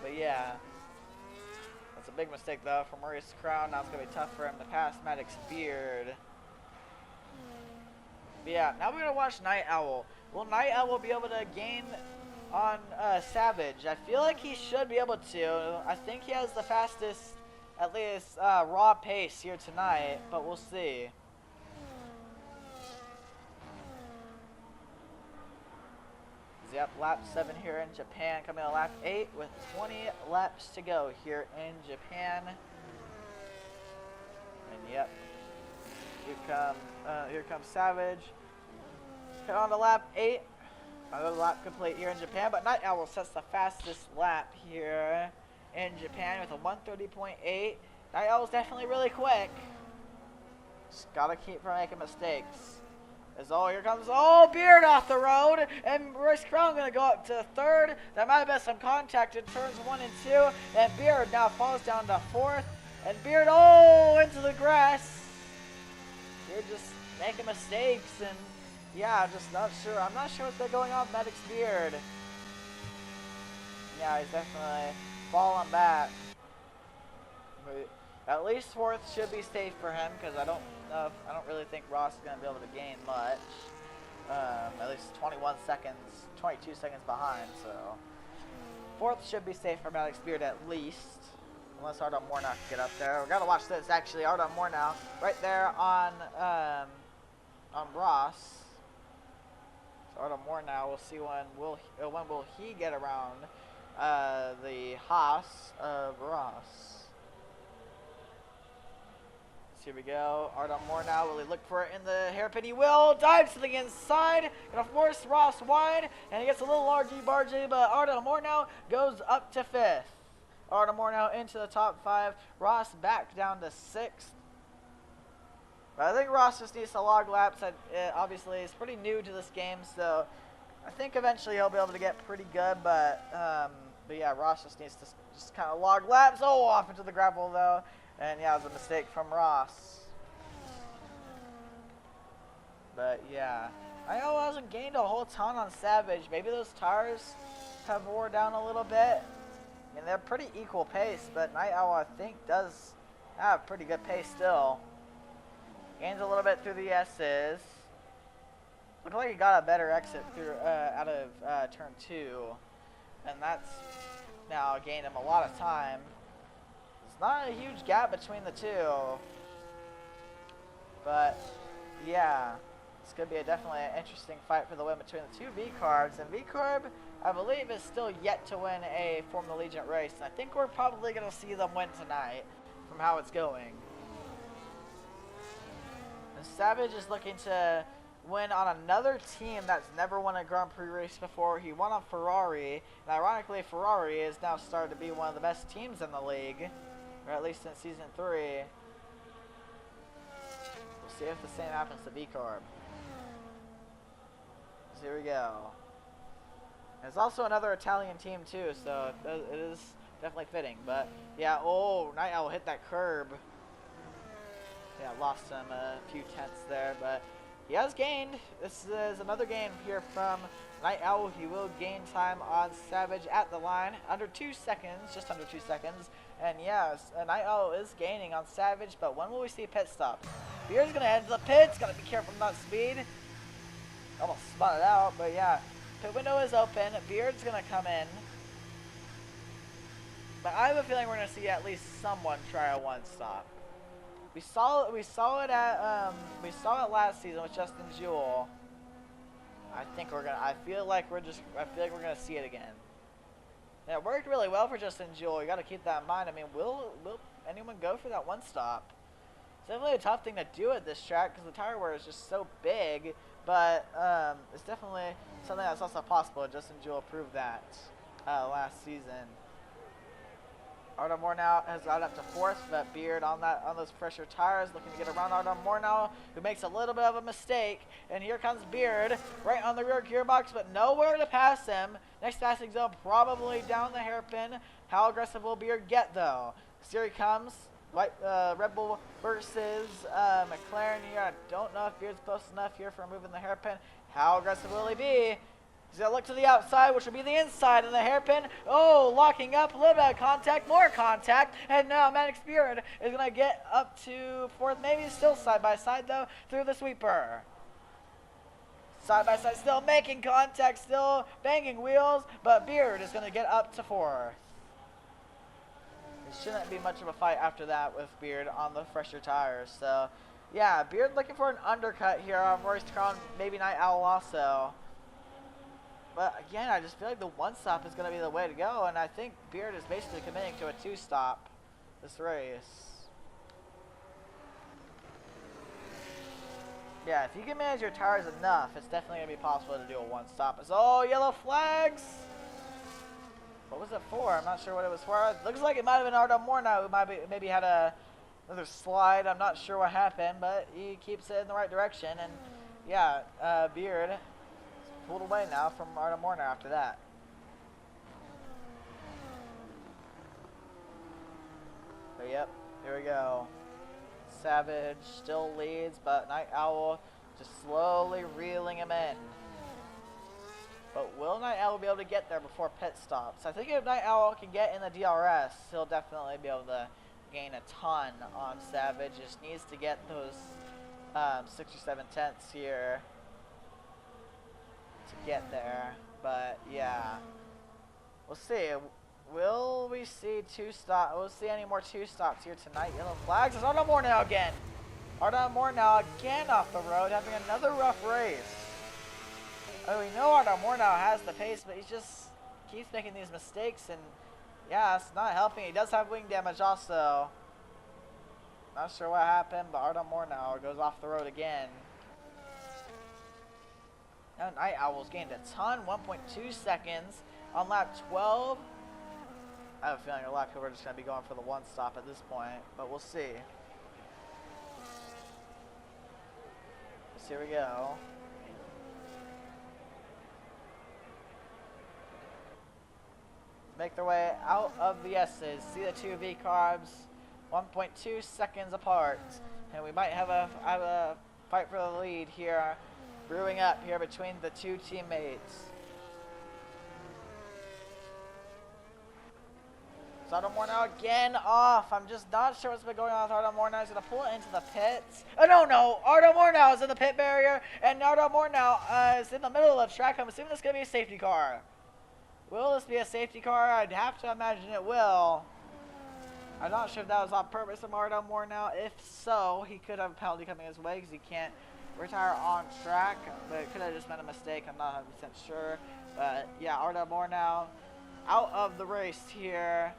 But yeah. That's a big mistake, though, from Royce Crown. Now it's going to be tough for him to pass Maddox Beard. But yeah, now we're going to watch Night Owl. Will Night Owl be able to gain on Savage? I feel like he should be able to. I think he has the fastest, at least, raw pace here tonight, but we'll see. Yep, lap 7 here in Japan, coming to lap 8 with 20 laps to go here in Japan. And yep, here comes Savage. Head on to lap 8. Another lap complete here in Japan, but Night Owl sets the fastest lap here in Japan with a 130.8. Night Owl's definitely really quick. Just gotta keep from making mistakes. Here comes Beard off the road, and Royce Crown gonna go up to third. There might have been some contact in turns 1 and 2, and Beard now falls down to fourth, and Beard into the grass. Beard just making mistakes, and Yeah, I'm just not sure. I'm not sure what's going on with Medic's beard. Yeah, he's definitely falling back. But at least fourth should be safe for him because I don't know. I don't really think Ross is gonna be able to gain much. At least 21 seconds, 22 seconds behind. So fourth should be safe for Maddox Beard at least. Unless Ardon Mornow can get up there. We gotta watch this actually. Ardon Mornow right there on Ross. So Ardon Mornow, we'll see when will he get around the Haas of Ross. So here we go. Ardon Mornow, will he look for it in the hairpin? He will. Dives to the inside. Gonna force Ross wide. And he gets a little argy-bargy, but Ardon Mornow goes up to fifth. Ardon Mornow into the top 5. Ross back down to 6th. But I think Ross just needs to log laps. Obviously, he's pretty new to this game, so I think eventually he'll be able to get pretty good. But yeah, Ross just needs to just kind of log laps. Oh, off into the gravel though. And yeah, it was a mistake from Ross. But yeah, I know I hasn't gained a whole ton on Savage. Maybe those tires have wore down a little bit. I mean, they're pretty equal pace, but Night Owl, I think, does have pretty good pace still. Gains a little bit through the S's. Looks like he got a better exit through out of turn 2. And that's now gained him a lot of time. It's not a huge gap between the two. But, yeah. It's going to be definitely an interesting fight for the win between the two V-Carbs. And V-Carb, I believe, is still yet to win a Formula Allegiant race. And I think we're probably going to see them win tonight from how it's going. And Savage is looking to win on another team that's never won a Grand Prix race before. He won on Ferrari. And ironically, Ferrari is now started to be one of the best teams in the league. Or at least in Season 3. We'll see if the same happens to V-Carb. Here we go. There's also another Italian team too, so it is definitely fitting. But yeah, oh, Night Owl hit that curb. Yeah, lost him a few tenths there, but he has gained. This is another gain here from Night Owl. He will gain time on Savage at the line, under 2 seconds, just under 2 seconds. And yeah, Night Owl is gaining on Savage, but when will we see pit stops? Beard's gonna head to the pits. Gotta be careful not speed. Almost spun it out, but yeah. Pit window is open. Beard's going to come in. But I have a feeling we're going to see at least someone try a one-stop. We saw it last season with Justin Jewell. I feel like we're going to see it again. Yeah, it worked really well for Justin Jewell. You got to keep that in mind. I mean, will anyone go for that one-stop? It's definitely a tough thing to do at this track because the tire wear is just so big. But it's definitely something that's also possible. Justin Jewell proved that last season. Ardon Mornow has got up to 4th, but Beard on those pressure tires, looking to get around Ardon Mornow, who makes a little bit of a mistake. And here comes Beard, right on the rear gearbox, but nowhere to pass him. Next passing zone, probably down the hairpin. How aggressive will Beard get, though? Here he comes. Red Bull versus McLaren here. I don't know if Beard's close enough here for moving the hairpin. How aggressive will he be? He's going to look to the outside, which will be the inside of the hairpin. Oh, locking up, a little bit of contact, more contact. And now Maddox Beard is going to get up to 4th, maybe still side by side though, through the sweeper. Side by side, still making contact, still banging wheels, but Beard is going to get up to 4th. Shouldn't be much of a fight after that with Beard on the fresher tires. So, yeah, Beard looking for an undercut here on Royce Tron, maybe Night Owl also. But again, I just feel like the one-stop is going to be the way to go, and I think Beard is basically committing to a 2-stop this race. Yeah, if you can manage your tires enough, it's definitely going to be possible to do a one-stop. Oh, yellow flags! What was it for? I'm not sure what it was for. It looks like it might have been Ardon Mornow who maybe had another slide. I'm not sure what happened, but he keeps it in the right direction. And yeah, Beard is pulled away now from Ardon Mornow after that. But yep, here we go. Savage still leads, but Night Owl Just slowly reeling him in. But will Night Owl be able to get there before pit stops? I think if Night Owl can get in the DRS, he'll definitely be able to gain a ton on Savage. Just needs to get those 6 or 7 tenths here to get there. But yeah, we'll see. Will we see we'll see any more 2 stops here tonight? Yellow flags. It's Arda Moore now again. Arda Moore now again off the road, having another rough race. Oh, we know Arda Moore now has the pace, but he just keeps making these mistakes, and yeah, it's not helping. He does have wing damage also. Not sure what happened, but Arda Moore now goes off the road again. Now Night Owl's gained a ton, 1.2 seconds on lap 12. I have a feeling a lot of people are just going to be going for the 1 stop at this point, but we'll see. So here we go. Make their way out of the S's. See the 2 V carbs, 1.2 seconds apart, and we might have a fight for the lead here, brewing up here between the 2 teammates. Arda Moore now again off. I'm just not sure what's been going on with Arda Moore now. He's going to pull it into the pits. Oh, no. Arda Moore now is in the pit barrier, and Arda Moore now is in the middle of the track. I'm assuming this is going to be a safety car. Will this be a safety car? I'd have to imagine it will. I'm not sure if that was on purpose from Arda Moore now. If so, he could have a penalty coming his way because he can't retire on track, but it could have just been a mistake. I'm not 100% sure. But yeah, Arda Moore now out of the race here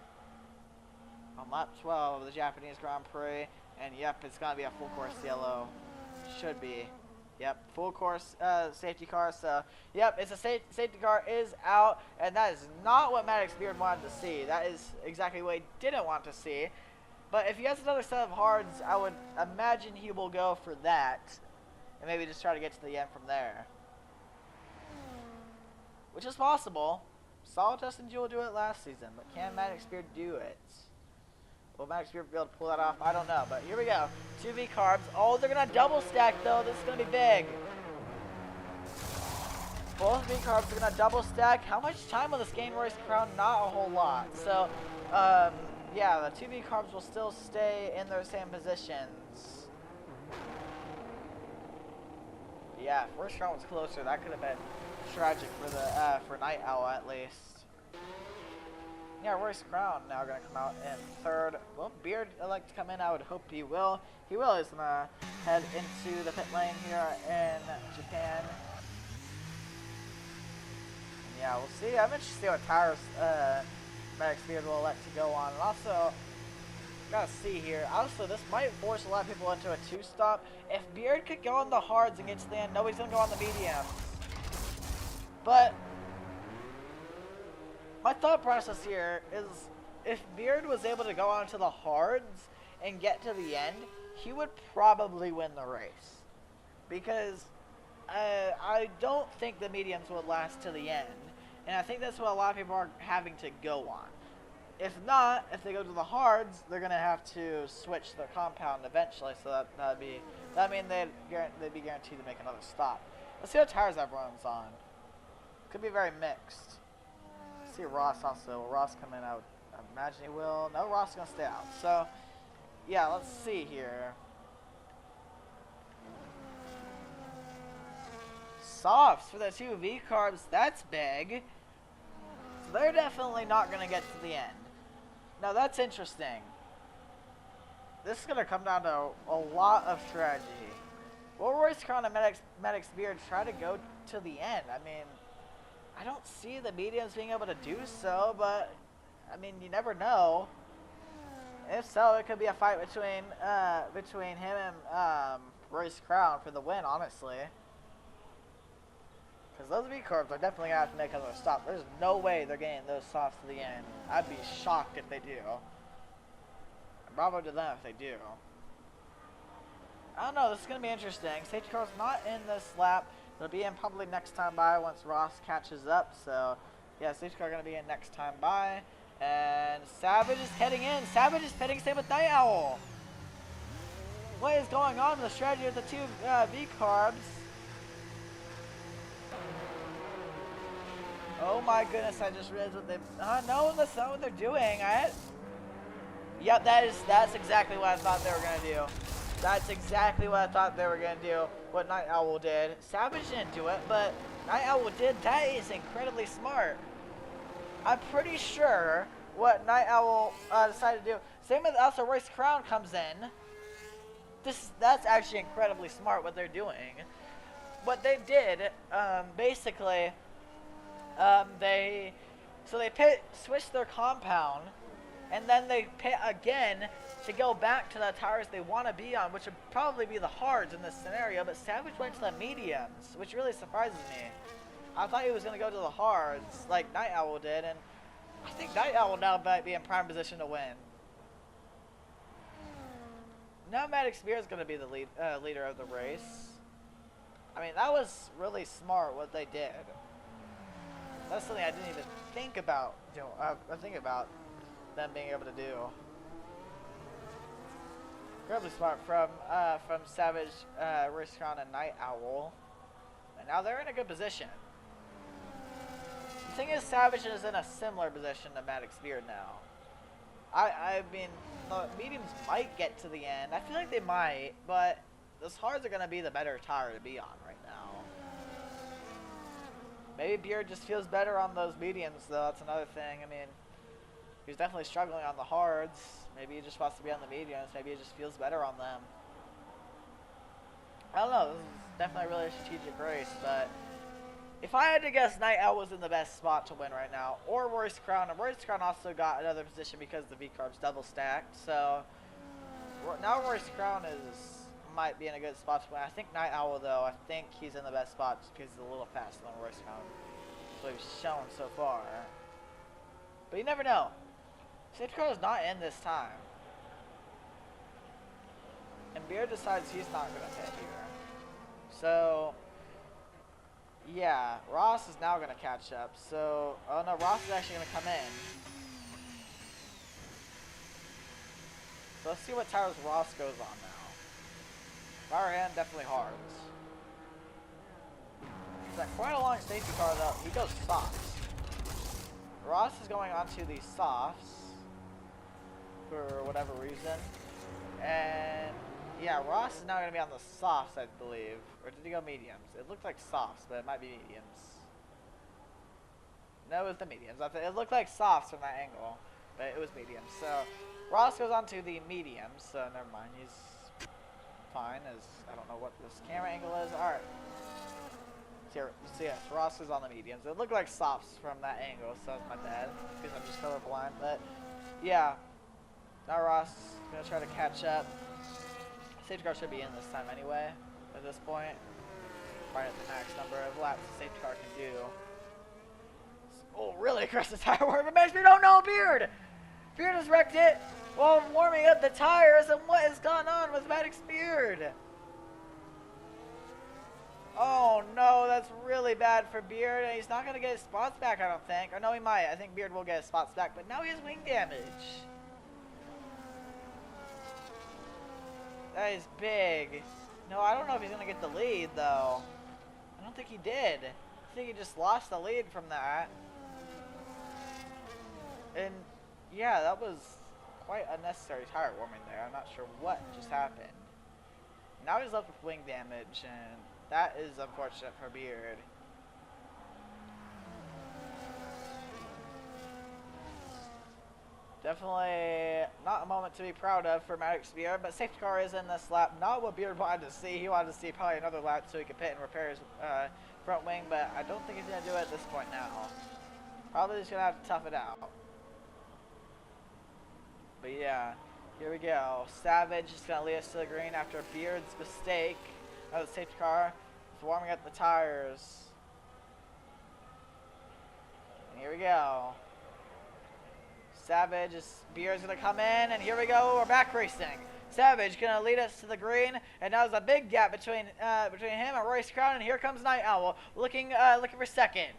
on lap 12 of the Japanese Grand Prix, and yep, it's gonna be a full course yellow. Should be. Yep, full course safety car. So yep, it's a safety car is out, and that is not what Maddox Beard wanted to see. That is exactly what he didn't want to see. But if he has another set of hards, I would imagine he will go for that, and maybe just try to get to the end from there, which is possible. Saw Justin Jewell do it last season, but can Maddox Beard do it? Will Maddox Beard be able to pull that off? I don't know, but here we go. 2 V carbs. Oh, they're going to double stack, though. This is going to be big. Both V carbs are going to double stack. How much time will this gain Royce Crown? Not a whole lot. So, yeah, the 2 V carbs will still stay in their same positions. Yeah, if Royce Crown was closer, that could have been tragic for the for Night Owl at least. Yeah, Royce Crown now going to come out in 3rd. Will Beard elect to come in? I would hope he will. He will. He's going to head into the pit lane here in Japan. Yeah, we'll see. I'm interested to see what tires Maddox Beard will elect to go on. And also, gotta see here. Also, this might force a lot of people into a 2-stop. If Beard could go on the hards and get to the end, nobody's going to go on the mediums. But my thought process here is if Beard was able to go onto the hards and get to the end, he would probably win the race. Because I don't think the mediums would last to the end. And I think that's what a lot of people are having to go on. If not, if they go to the hards, they're going to have to switch their compound eventually. So that'd mean they'd be guaranteed to make another stop. Let's see what tires everyone's on. Could be very mixed. See Ross also. Will Ross come in? I would imagine he will. No, Ross is going to stay out. So, yeah, let's see here. Softs for the 2 V carbs. That's big. So they're definitely not going to get to the end. Now, that's interesting. This is going to come down to a lot of strategy. Will Royce Crown and Maddox Beard try to go to the end? I mean, I don't see the mediums being able to do so, but I mean, you never know. If so, it could be a fight between him and Royce Crown for the win, honestly. Because those V carbs are definitely gonna have to make another stop. There's no way they're getting those softs to the end. I'd be shocked if they do. And bravo to them if they do. I don't know. This is gonna be interesting. Safety car's not in this lap. It'll be in probably next time by once Ross catches up. So, yeah, safety car going to be in next time by. And Savage is heading in. Savage is pitting, same with Night Owl. What is going on with the strategy of the two V-carbs? Oh my goodness, I just realized what they... no, that's not what they're doing. Yep, that's exactly what I thought they were going to do. That's exactly what I thought they were going to do, what Night Owl did. Savage didn't do it, but Night Owl did. That is incredibly smart. I'm pretty sure what Night Owl decided to do. Same with also Royce Crown comes in. That's actually incredibly smart what they're doing. What they did, basically, they switched their compound, and then they pit again to go back to the tires they want to be on, which would probably be the hards in this scenario, but Savage went to the mediums, which really surprises me. I thought he was going to go to the hards like Night Owl did, and I think Night Owl now might be in prime position to win. Now Maddox Spear is going to be the leader of the race. I mean, that was really smart what they did. That's something I didn't even think about. I think about them being able to do. Incredibly smart from Savage, Royce Crown, and Night Owl. And now they're in a good position. The thing is, Savage is in a similar position to Maddox Beard now. I mean, the mediums might get to the end. I feel like they might, but those hards are going to be the better tire to be on right now. Maybe Beard just feels better on those mediums, though. That's another thing. I mean, he's definitely struggling on the hards. Maybe he just wants to be on the mediums. Maybe he just feels better on them. I don't know. This is definitely a really strategic race, but if I had to guess, Night Owl was in the best spot to win right now, or Royce Crown. And Royce Crown also got another position because the V-carb's double stacked. So now Royce Crown might be in a good spot to win. I think Night Owl, though, I think he's in the best spot just because he's a little faster than Royce Crown. So he's shown so far. But you never know. Safety car is not in this time. And Beard decides he's not going to hit here. So yeah, Ross is now going to catch up. So, oh no, Ross is actually going to come in. So let's see what tires Ross goes on now. Fire hand, definitely hards. He's got quite a long safety car though. He goes softs. Ross is going onto the softs for whatever reason. And yeah, Ross is now going to be on the softs, I believe. Or did he go mediums? It looked like softs, but it might be mediums. No, it was the mediums. It looked like softs from that angle, but it was mediums. So Ross goes on to the mediums, so never mind. He's fine, as I don't know what this camera angle is. Alright. So yes, Ross is on the mediums. It looked like softs from that angle, so that's my bad, because I'm just colorblind. But yeah, now Ross is going to try to catch up. Safety car should be in this time anyway, at this point. Right at the max number of laps the safety car can do. Oh, really across the tire warmer makes me don't know Beard! Beard has wrecked it while warming up the tires, and what has gone on with Maddox Beard? Oh no, that's really bad for Beard, and he's not going to get his spots back, I don't think. Or no, he might. I think Beard will get his spots back, but now he has wing damage. That is big. No, I don't know if he's going to get the lead, though. I don't think he did. I think he just lost the lead from that. And, yeah, that was quite unnecessary tire warming there. I'm not sure what just happened. Now he's left with wing damage, and that is unfortunate for Beard. Definitely not a moment to be proud of for Maddox Beard, but safety car is in this lap. Not what Beard wanted to see. He wanted to see probably another lap so he could pit and repair his front wing, but I don't think he's going to do it at this point now. Probably just going to have to tough it out. But yeah, here we go. Savage is going to lead us to the green after Beard's mistake. Now the safety car is warming up the tires. And here we go. Savage, Beard's going to come in, and here we go, we're back racing. Savage going to lead us to the green, and now there's a big gap between him and Royce Crown, and here comes Night Owl looking for second.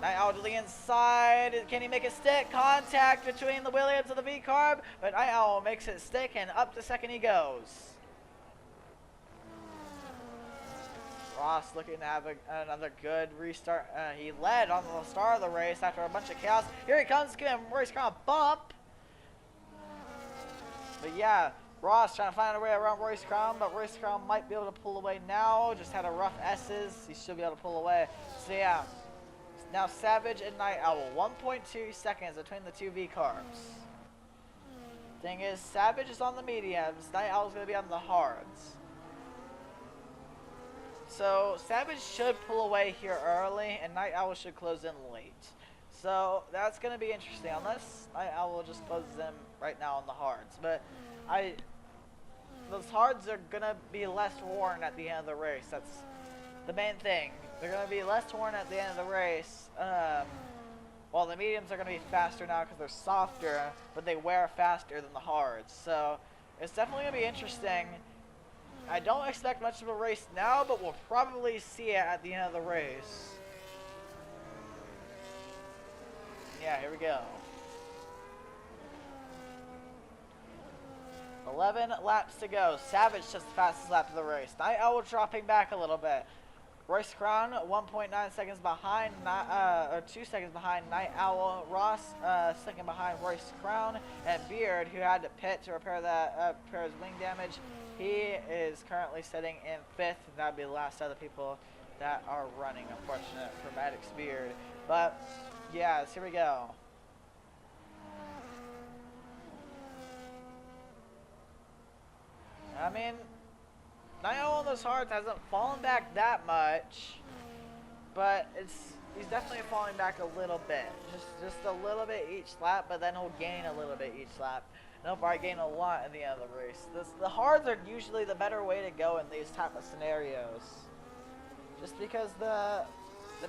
Night Owl to the inside. Can he make it stick? Contact between the Williams and the V-Carb, but Night Owl makes it stick, and up to second he goes. Ross looking to have another good restart. He led on the start of the race after a bunch of chaos. Here he comes, giving Royce Crown a bump. But yeah, Ross trying to find a way around Royce Crown, but Royce Crown might be able to pull away now. Just had a rough S's. He should be able to pull away. So yeah, now Savage and Night Owl. 1.2 seconds between the two V-Carbs. Thing is, Savage is on the mediums. Night Owl's going to be on the hards. So Savage should pull away here early, and Night Owl should close in late. So that's going to be interesting, unless Night Owl just closes in right now on the hards. But those hards are going to be less worn at the end of the race. That's the main thing. They're going to be less worn at the end of the race. While the mediums are going to be faster now because they're softer, but they wear faster than the hards. So it's definitely going to be interesting. I don't expect much of a race now, but we'll probably see it at the end of the race. Yeah, here we go. 11 laps to go. Savage just the fastest lap of the race. Night Owl dropping back a little bit. Royce Crown 1.9 seconds behind, or 2 seconds behind Night Owl. Ross second behind Royce Crown, and Beard, who had to pit to repair repair his wing damage. He is currently sitting in 5th. That would be the last of the people that are running. Unfortunate for Maddox Beard, but yeah, here we go. I mean, Night Owl on those hards hasn't fallen back that much, but he's definitely falling back a little bit, just a little bit each lap. But then he'll gain a little bit each lap, and he'll probably gain a lot in the end of the race. The hards are usually the better way to go in these type of scenarios, just because the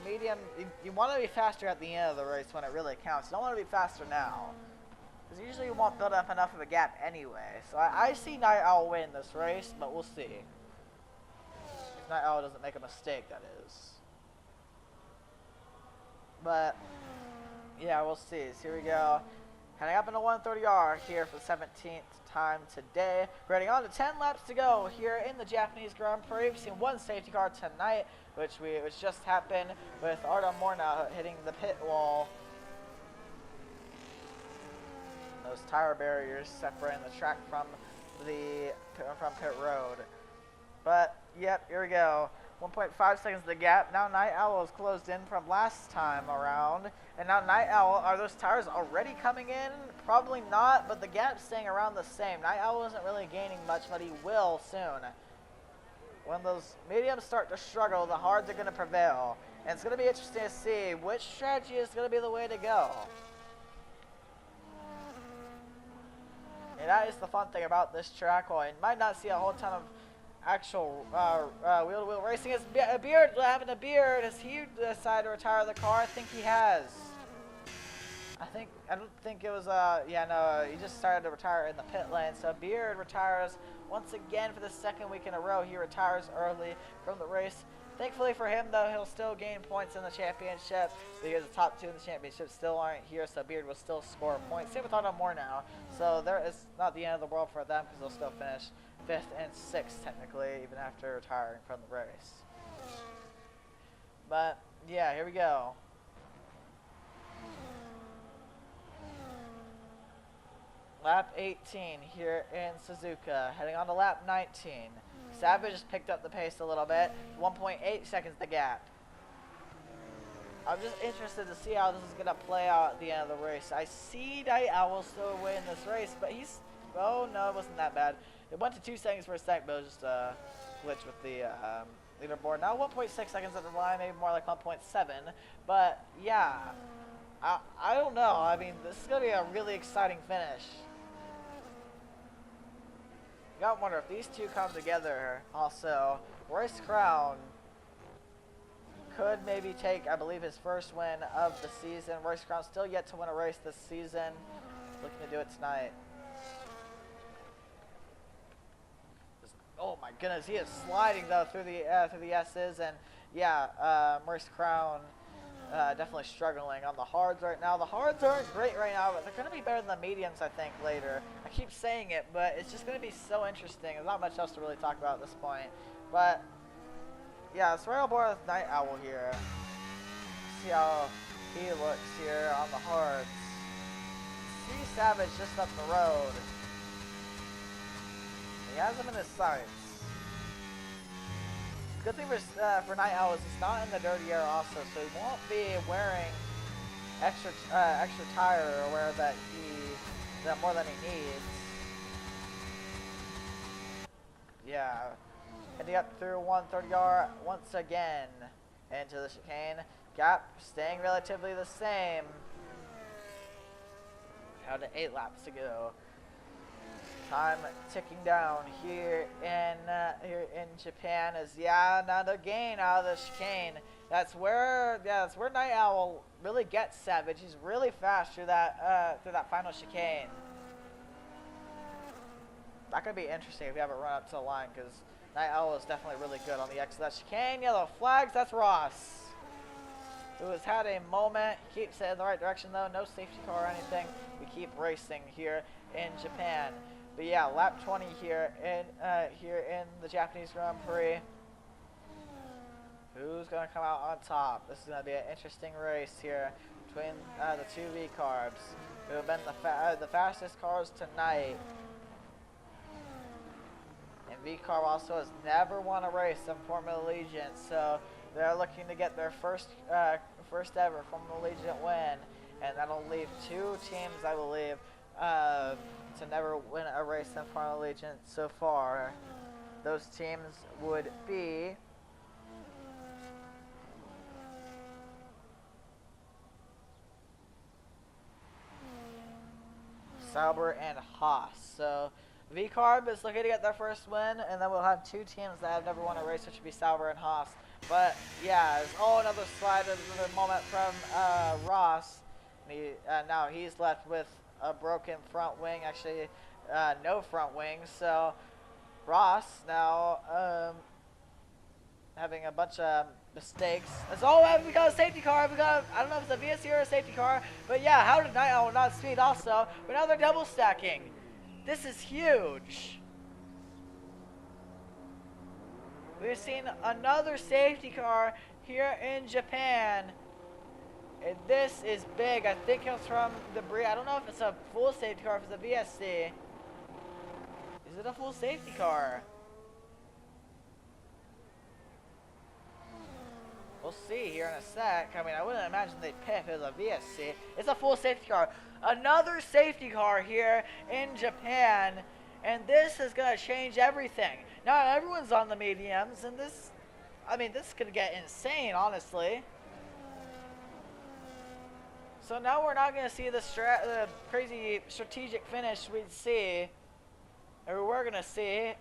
medium, you want to be faster at the end of the race when it really counts. You don't want to be faster now, because usually you won't build up enough of a gap anyway. So I see Night Owl win this race, but we'll see. If Night Owl doesn't make a mistake, that is. But yeah, we'll see. So here we go. Heading up into 130R here for the 17th time today. We're heading on to 10 laps to go here in the Japanese Grand Prix. We've seen one safety car tonight, which just happened with Artem Morna hitting the pit wall. Those tire barriers separating the track from pit road. But yep, here we go. 1.5 seconds the gap. Now Night Owl is closed in from last time around, and now Night Owl, are those tires already coming in? Probably not, but the gap's staying around the same. Night Owl isn't really gaining much, but he will soon. When those mediums start to struggle, the hards are going to prevail, and it's going to be interesting to see which strategy is going to be the way to go. And that is the fun thing about this track. While you might not see a whole ton of actual wheel-to-wheel racing, is Beard having a Beard. Has he decided to retire the car? I think he has. I don't think it was yeah, no, he just started to retire in the pit lane. So Beard retires once again for the second week in a row. He retires early from the race. Thankfully for him, though, he'll still gain points in the championship because the top two in the championship still aren't here, so Beard will still score points. Same with Autumn Moore now, so there is not the end of the world for them because they'll still finish 5th and 6th technically, even after retiring from the race. But yeah, here we go. Lap 18 here in Suzuka, heading on to lap 19. Savage has picked up the pace a little bit. 1.8 seconds the gap. I'm just interested to see how this is going to play out at the end of the race. I see Night Owl still win this race, but he's... Oh, no, it wasn't that bad. It went to 2 seconds for a sec, but it was just a glitch with the leaderboard. Now 1.6 seconds at the line, maybe more like 1.7. But, yeah. I don't know. I mean, this is going to be a really exciting finish. You gotta wonder if these two come together. Also, Royce Crown could maybe take, I believe, his first win of the season. Royce Crown still yet to win a race this season. Looking to do it tonight. Oh my goodness, he is sliding though through the S's, and yeah, Royce Crown definitely struggling on the hards right now. The hards aren't great right now, but they're going to be better than the mediums, I think, later. I keep saying it, but it's just going to be so interesting. There's not much else to really talk about at this point. But, yeah, it's right on board with Night Owl here. See how he looks here on the hards. See Savage just up the road. He has him in his sights. Good thing for Night Owl is he's not in the dirty air also, so he won't be wearing extra tire or wear that more than he needs. Yeah, heading up through 130R once again into the chicane. Gap staying relatively the same. Down to 8 laps to go. Time ticking down here in Japan is another gain out of the chicane. That's where Night Owl really gets Savage. He's really fast through that final chicane. That could be interesting if you have it run up to the line, because Night Owl is definitely really good on the exit of that chicane. Yellow flags. That's Ross, who has had a moment. He keeps it in the right direction though. No safety car or anything. We keep racing here in Japan. But yeah, lap 20 here in the Japanese Grand Prix. Who's going to come out on top? This is going to be an interesting race here between the two V-Carbs, who have been the fastest cars tonight. And V-Carb also has never won a race in Formula Allegiant, so they're looking to get their first ever Formula Allegiant win, and that'll leave 2 teams, I believe, to never win a race in Formula Allegiant so far. Those teams would be Sauber and Haas. So V-Carb is looking to get their first win, and then we'll have 2 teams that have never won a race, which would be Sauber and Haas. But yeah, it's another slide of the moment from Ross. Now he's left with a broken front wing, actually no front wing. So Ross now having a bunch of mistakes. We got a safety car. I don't know if it's a VSC or a safety car, but yeah, how did Night Owl not speed also? But now they're double stacking. This is huge. We've seen another safety car here in Japan. And this is big. I think it's from the Prix. I don't know if it's a full safety car, if it's a VSC. Is it a full safety car? We'll see here in a sec. I mean, I wouldn't imagine they'd pit if it was a VSC. It's a full safety car. Another safety car here in Japan. And this is going to change everything. Now everyone's on the mediums, and this could get insane, honestly. So now we're not going to see the crazy strategic finish we'd see, or we're going to see,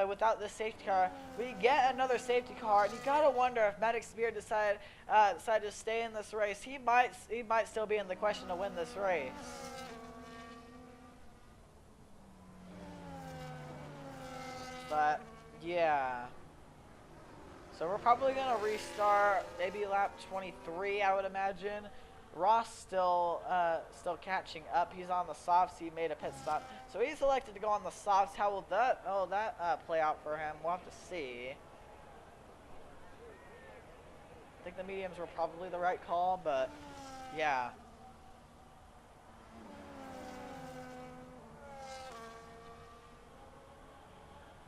without this safety car. We get another safety car, and you got to wonder if Maddox Spear decided to stay in this race. He might still be in the question to win this race. But yeah. So we're probably going to restart maybe lap 23, I would imagine. Ross still catching up. He's on the softs. He made a pit stop, so he's elected to go on the softs. How will that play out for him? We'll have to see. I think the mediums were probably the right call, but yeah.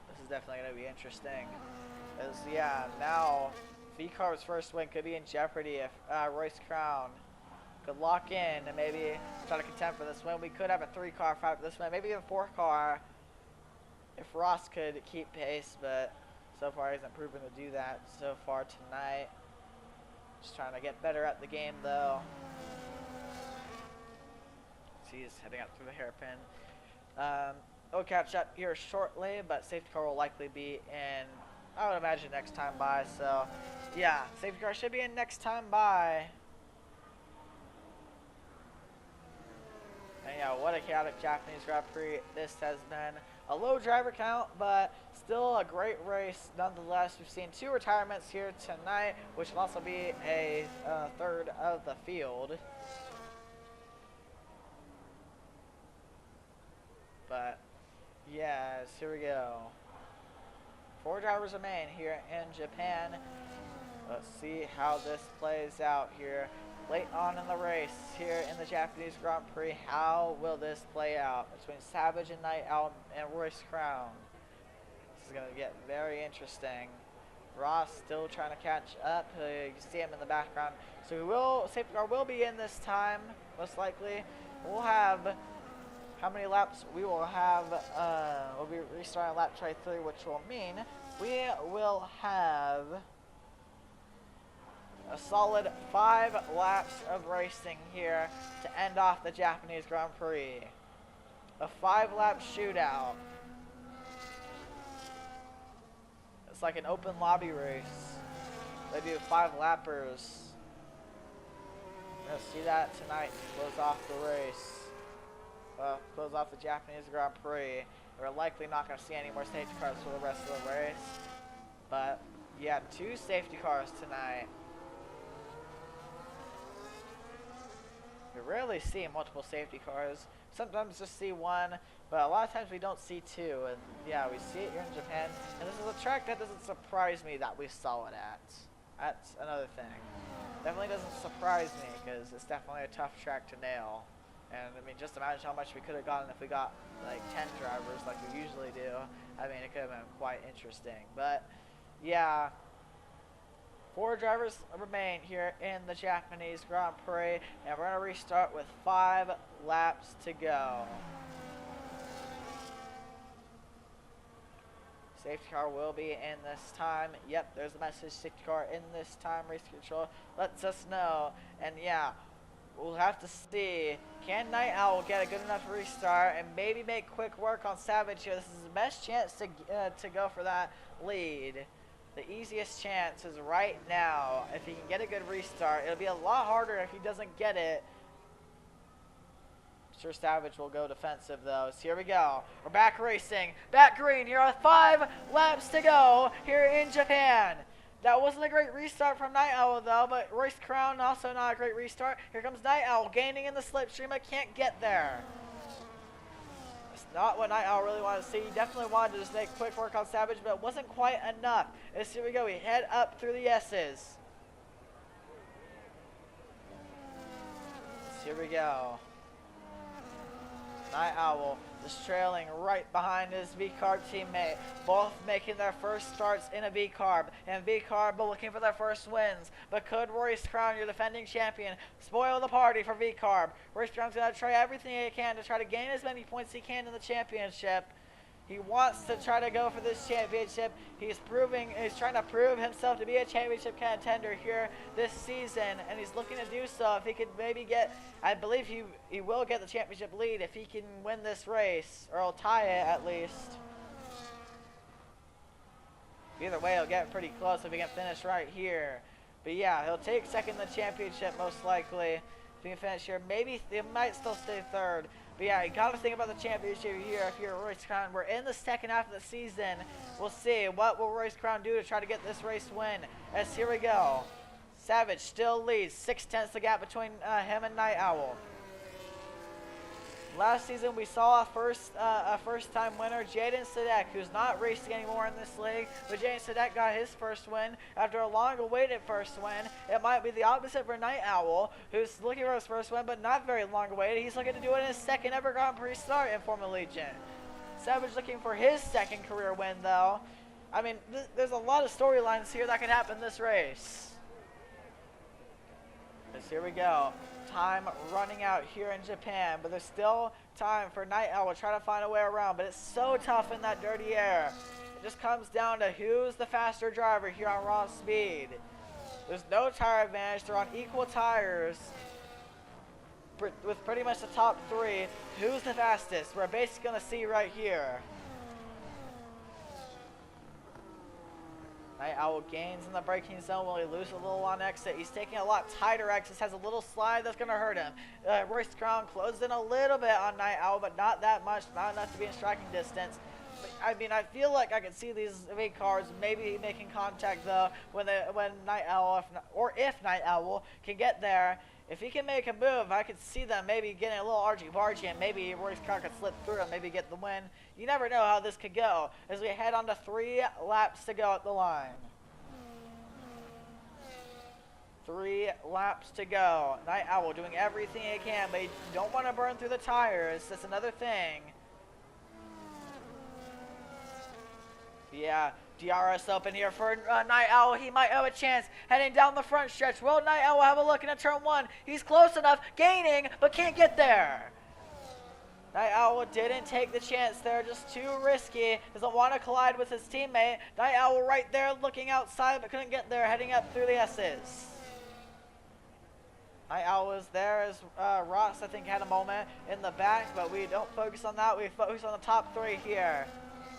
This is definitely going to be interesting. Yeah, now V-Carb's first win could be in jeopardy if Royce Crown could lock in and maybe try to contend for this win. We could have a 3-car fight for this win, maybe even 4-car if Ross could keep pace, but so far he hasn't proven to do that so far tonight. Just trying to get better at the game though. See, he's heading out through the hairpin. We'll catch up here shortly, but safety car will likely be in, I would imagine, next time by. So yeah, safety car should be in next time by. And yeah, what a chaotic Japanese Grand Prix this has been. A low driver count, but still a great race nonetheless. We've seen 2 retirements here tonight, which will also be a third of the field. But yes, here we go. 4 drivers remain here in Japan. Let's see how this plays out here. Late on in the race here in the Japanese Grand Prix, how will this play out between Savage and Night Owl and Royce Crown? This is going to get very interesting. Ross still trying to catch up. You can see him in the background. So safety car will be in this time, most likely. We'll have how many laps? We will have, we'll be restarting lap 23, which will mean we will have a solid 5 laps of racing here to end off the Japanese Grand Prix. A 5-lap shootout. It's like an open lobby race. They do 5 lappers. We're gonna see that tonight to close off the race. Close off the Japanese Grand Prix. We're likely not gonna see any more safety cars for the rest of the race. But yeah, 2 safety cars tonight. We rarely see multiple safety cars. Sometimes just see 1, but a lot of times we don't see 2. And yeah, we see it here in Japan. And this is a track that doesn't surprise me that we saw it at. That's another thing. Definitely doesn't surprise me because it's definitely a tough track to nail. And I mean, just imagine how much we could have gotten if we got like 10 drivers like we usually do. I mean, it could have been quite interesting. But yeah. 4 drivers remain here in the Japanese Grand Prix, and we're going to restart with 5 laps to go. Safety car will be in this time. Yep, there's a message, safety car in this time. Race control lets us know. And yeah, we'll have to see. Can Night Owl get a good enough restart and maybe make quick work on Savage here? This is the best chance to go for that lead. The easiest chance is right now. If he can get a good restart, it'll be a lot harder if he doesn't get it. I'm sure Savage will go defensive though. So here we go. We're back racing. Back green. Here are 5 laps to go here in Japan. That wasn't a great restart from Night Owl though, but Royce Crown also not a great restart. Here comes Night Owl gaining in the slipstream, but can't get there. Not what Night Owl really wanted to see. He definitely wanted to just make quick work on Savage, but it wasn't quite enough. As here we go. We head up through the S's. Here we go. Night Owl just trailing right behind his V-Carb teammate. Both making their first starts in a V-Carb. And V-Carb looking for their first wins. But could Royce Crown, your defending champion, spoil the party for V-Carb? Royce Crown's going to try everything he can to try to gain as many points he can in the championship. He wants to try to go for this championship. He's trying to prove himself to be a championship contender here this season, and he's looking to do so. If he could maybe get, I believe he will get the championship lead if he can win this race, or he'll tie it at least. Either way, he'll get pretty close if he can finish right here. But yeah, he'll take second in the championship most likely. If he can finish here, maybe he might still stay third. But yeah, you got to think about the championship here if you're Royce Crown. We're in the second half of the season. We'll see. What will Royce Crown do to try to get this race win? As here we go. Savage still leads. 6/10 the gap between him and Night Owl. Last season, we saw a first-time winner, Jaden Sadek, who's not racing anymore in this league. But Jaden Sadek got his first win after a long-awaited first win. It might be the opposite for Night Owl, who's looking for his first win, but not very long-awaited. He's looking to do it in his second ever Grand Prix start in Form Allegiant. Savage looking for his second career win, though. I mean, there's a lot of storylines here that could happen this race. Here we go. Time running out here in Japan, but there's still time for Night Owl to try to find a way around, but it's so tough in that dirty air. It just comes down to who's the faster driver here on raw speed. There's no tire advantage. They're on equal tires with pretty much the top 3. Who's the fastest? We're basically going to see right here. Night Owl gains in the braking zone while he loses a little on exit. He's taking a lot tighter exits, has a little slide that's going to hurt him. Royce Crown closed in a little bit on Night Owl, but not that much, not enough to be in striking distance. I mean, I feel like I could see these V cars maybe making contact though when Night Owl if Night Owl can get there. If he can make a move, I could see them maybe getting a little argy-bargy and maybe Royce Crown could slip through and maybe get the win. You never know how this could go as we head on to 3 laps to go at the line. 3 laps to go. Night Owl doing everything he can, but you don't want to burn through the tires. That's another thing. Yeah, DRS open here for Night Owl. He might have a chance heading down the front stretch. Will Night Owl have a look into turn 1? He's close enough, gaining, but can't get there. Night Owl didn't take the chance there, just too risky. Doesn't want to collide with his teammate. Night Owl right there looking outside, but couldn't get there, heading up through the S's. Night Owl was there as Ross, I think, had a moment in the back, but we don't focus on that. We focus on the top 3 here.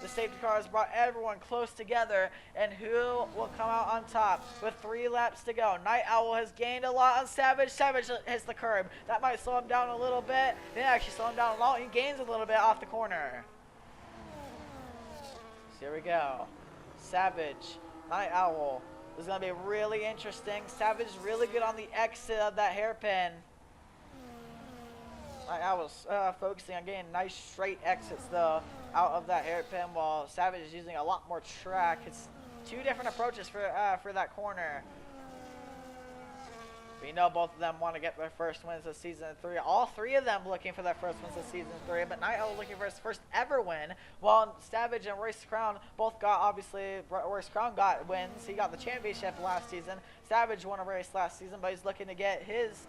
The safety car has brought everyone close together, and who will come out on top with 3 laps to go? Night Owl has gained a lot on Savage. Savage hits the curb. That might slow him down a little bit. Didn't actually slow him down a lot. He gains a little bit off the corner. So here we go. Savage, Night Owl. This is going to be really interesting. Savage is really good on the exit of that hairpin. I was focusing on getting nice straight exits though out of that hairpin, while Savage is using a lot more track. It's 2 different approaches for that corner. We know both of them want to get their first wins of season 3. All 3 of them looking for their first wins of season 3, but Night Owl looking for his first ever win, while Savage and Royce Crown both got, obviously, Royce Crown got wins. He got the championship last season. Savage won a race last season, but he's looking to get his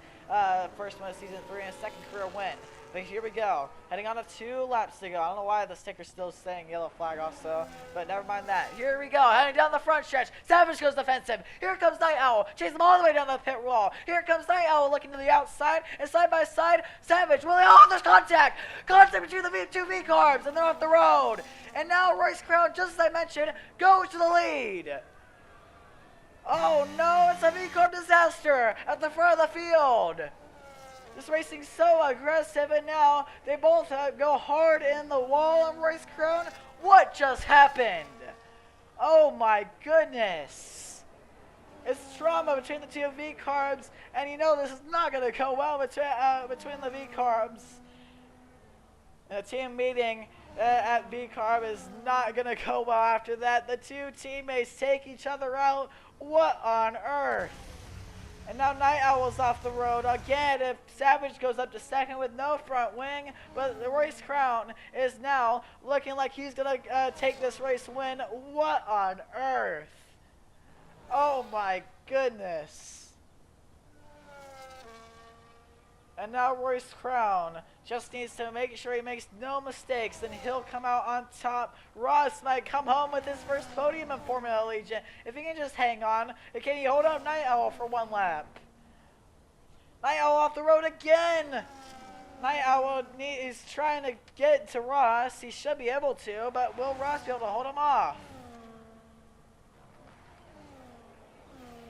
first win of season 3 and his second career win. But here we go, heading on to 2 laps to go. I don't know why the sticker's still saying yellow flag also, but never mind that. Here we go, heading down the front stretch. Savage goes defensive. Here comes Night Owl, chase him all the way down the pit wall. Here comes Night Owl looking to the outside, and side by side, Savage. There's contact! Contact between the 2 V-carbs, and they're off the road. And now Royce Crown, just as I mentioned, goes to the lead. Oh no, it's a V-carb disaster at the front of the field. This racing's so aggressive, and now they both go hard in the wall on Royce Crown. What just happened? Oh my goodness. It's trauma between the 2 V-carbs, and you know this is not going to go well between the V-carbs. A team meeting at V-carb is not going to go well after that. The 2 teammates take each other out. What on earth? And now Night Owl's off the road again. If Savage goes up to second with no front wing, but the Royce Crown is now looking like he's going to take this race win. What on earth? Oh my goodness. And now Royce Crown just needs to make sure he makes no mistakes, and he'll come out on top. Ross might come home with his first podium in Formula Allegiant. If he can just hang on, can he hold up Night Owl for 1 lap? Night Owl off the road again. Night Owl is trying to get to Ross. He should be able to, but will Ross be able to hold him off?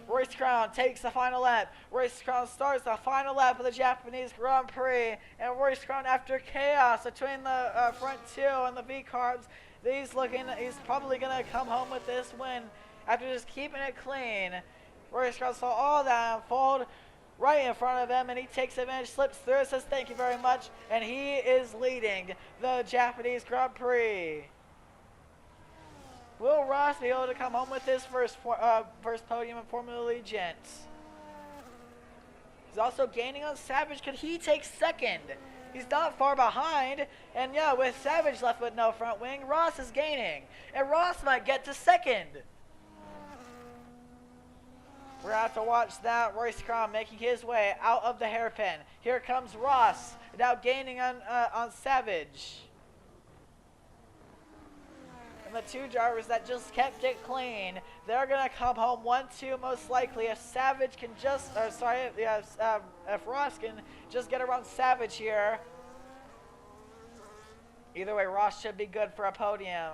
Royce Crown takes the final lap. Royce Crown starts the final lap of the Japanese Grand Prix. And Royce Crown, after chaos between the front 2 and the V-carbs, he's probably going to come home with this win after just keeping it clean. Royce Crown saw all that unfold right in front of him, and he takes advantage, slips through, and says thank you very much. And he is leading the Japanese Grand Prix. Will Ross be able to come home with his first podium in Formula Allegiant? He's also gaining on Savage. Could he take second? He's not far behind. And yeah, with Savage left with no front wing, Ross is gaining. And Ross might get to second. We're going to have to watch that. Royce Crown making his way out of the hairpin. Here comes Ross, now gaining on Savage. And the 2 drivers that just kept it clean, they're going to come home 1-2 most likely if Savage can just, if Ross can just get around Savage here. Either way, Ross should be good for a podium.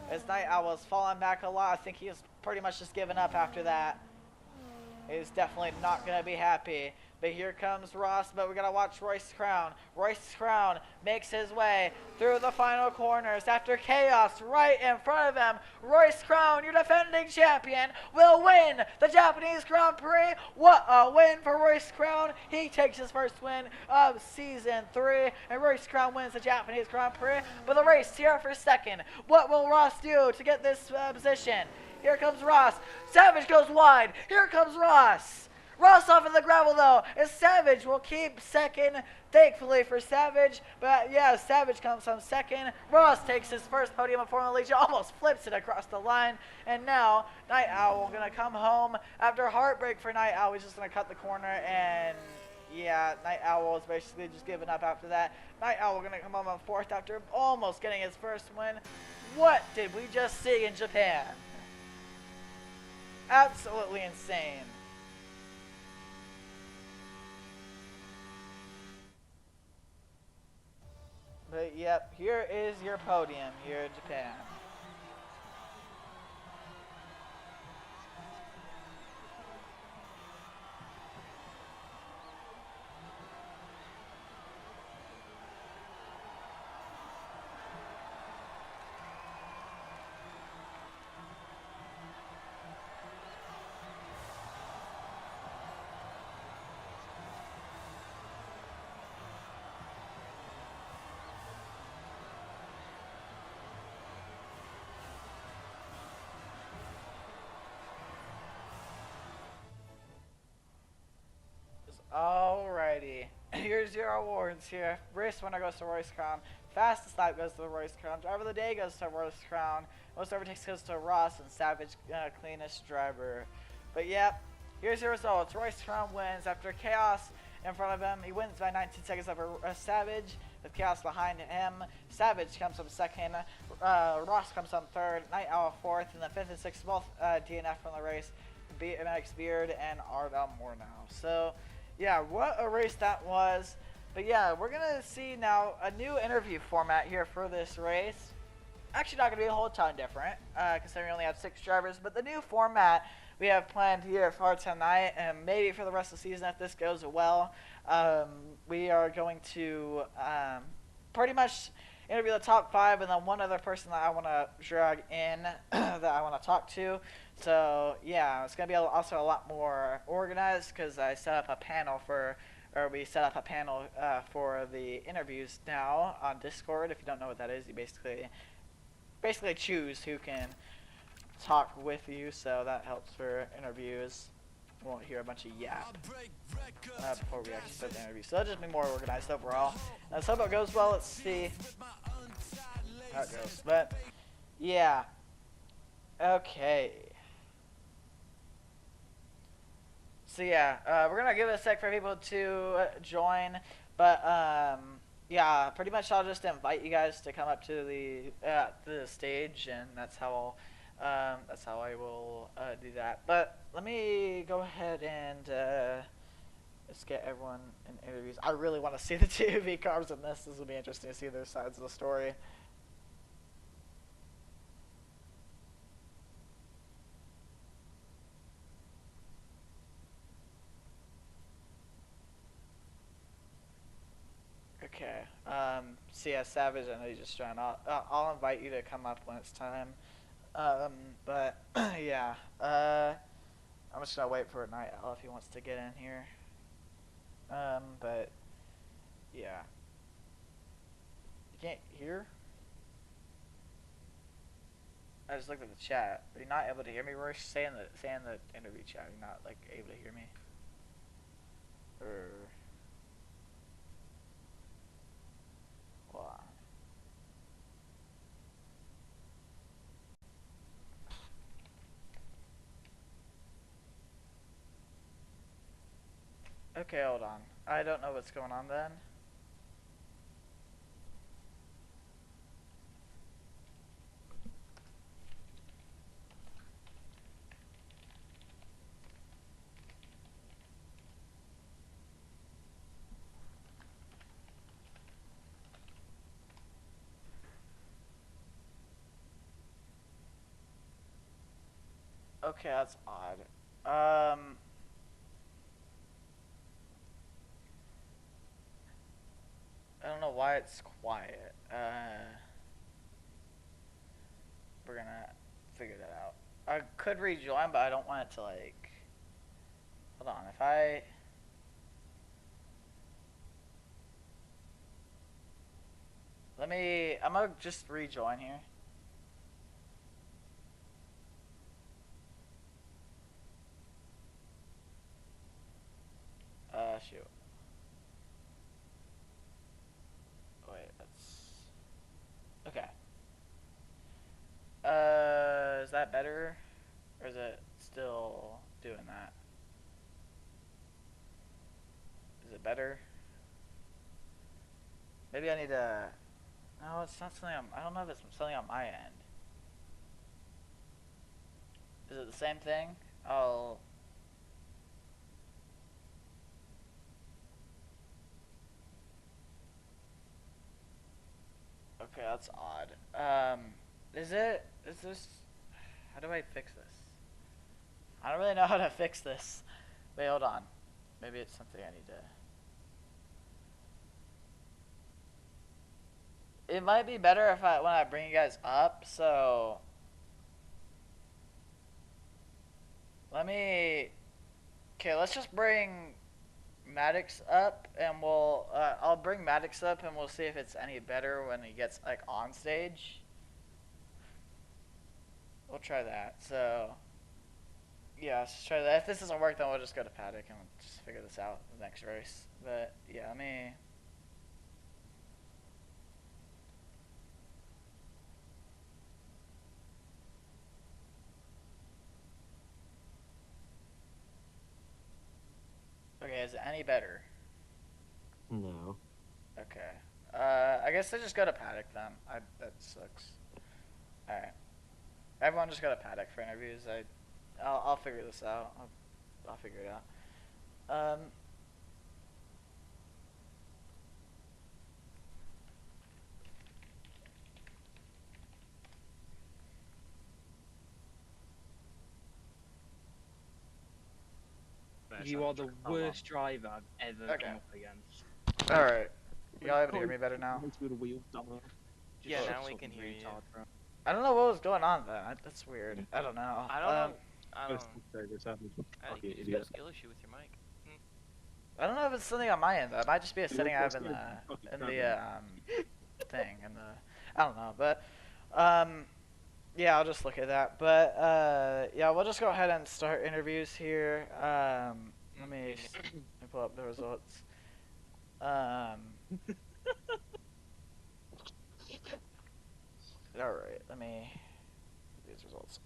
As Night Owl was falling back a lot, I think he was pretty much just giving up after that. He's definitely not going to be happy. But here comes Ross, but we gotta watch Royce Crown. Royce Crown makes his way through the final corners after chaos right in front of him. Royce Crown, your defending champion, will win the Japanese Grand Prix. What a win for Royce Crown. He takes his first win of season 3, and Royce Crown wins the Japanese Grand Prix. But the race here for second. What will Ross do to get this position? Here comes Ross. Savage goes wide. Here comes Ross. Ross off in the gravel, though, and Savage will keep second, thankfully for Savage. But, yeah, Savage comes on second. Ross takes his first podium of Formula Legion, almost flips it across the line. And now, Night Owl going to come home. After heartbreak for Night Owl, he's just going to cut the corner. And, yeah, Night Owl is basically just giving up after that. Night Owl going to come home on fourth after almost getting his first win. What did we just see in Japan? Absolutely insane. But yep, here is your podium here in Japan. Alrighty, here's your awards here. Race winner goes to Royce Crown. Fastest lap goes to Royce Crown. Driver of the day goes to Royce Crown. Most overtakes goes to Ross, and Savage cleanest driver. But yep, here's your results. Royce Crown wins after chaos in front of him. He wins by 19 seconds over Savage, with chaos behind him. Savage comes from second. Ross comes on third. Night Owl fourth, and then fifth and sixth both DNF from the race. Max Beard and Arvel Mornow. So. Yeah, what a race that was. But yeah, we're going to see now a new interview format here for this race. Actually not going to be a whole ton different, considering we only have 6 drivers. But the new format we have planned here for tonight, and maybe for the rest of the season if this goes well, we are going to pretty much interview the top 5 and then one other person that I want to drag in that I want to talk to. So yeah, it's gonna be also a lot more organized because I set up a panel we set up a panel for the interviews now on Discord. If you don't know what that is, you basically choose who can talk with you. So that helps for interviews. You won't hear a bunch of yap before we actually start the interview. So that'll just be more organized overall. So hope it goes well. Let's see how it goes. But yeah, okay. So yeah, we're gonna give it a sec for people to join, but yeah, pretty much I'll just invite you guys to come up to the stage, and that's how I will do that. But let me go ahead and let's get everyone in interviews. I really want to see the two V cars in this. This will be interesting to see their sides of the story. Okay. So yeah, Savage, I know you just joined. I'll invite you to come up when it's time. But yeah. I'm just gonna wait for Night Owl if he wants to get in here. But yeah. You can't hear? I just looked at the chat. Are you not able to hear me, Royce? Say in the interview chat. You're not like able to hear me. Or hold on. Okay, hold on. I don't know what's going on then. Okay, that's odd. know why it's quiet. We're gonna figure that out. I could rejoin, but I don't want it to like. Hold on. If I. Let me. I'm gonna just rejoin here. Shoot. Wait, that's. Okay. Is that better? Or is it still doing that? Is it better? Maybe I need to. No, it's not something I don't know if it's something on my end. Is it the same thing? I'll. Okay, that's odd. Is it? Is this? How do I fix this? I don't really know how to fix this. Wait, hold on. Maybe it's something I need to. It might be better if when I bring you guys up. So let me. Okay, let's just bring Maddox up, and we'll. I'll bring Maddox up, and we'll see if it's any better when he gets like on stage. We'll try that. So yeah, let's try that. If this doesn't work, then we'll just go to Paddock and we'll just figure this out the next race. But yeah, let me. Okay, is it any better? No. Okay. I guess I just go to Paddock then. That sucks. All right. Everyone just go to Paddock for interviews. I'll figure this out. I'll figure it out. You are the worst driver I've ever come up against. All right. Y'all able to hear me better now? Yeah, now we can hear you. I don't know what was going on then. That's weird. I don't know. I don't know. I think you just got a skill issue with your mic. I don't know if it's something on my end. That might just be a setting I have in the thing I don't know, but yeah, I'll just look at that. But yeah, we'll just go ahead and start interviews here. Let me pull up the results. All right, let me get these results.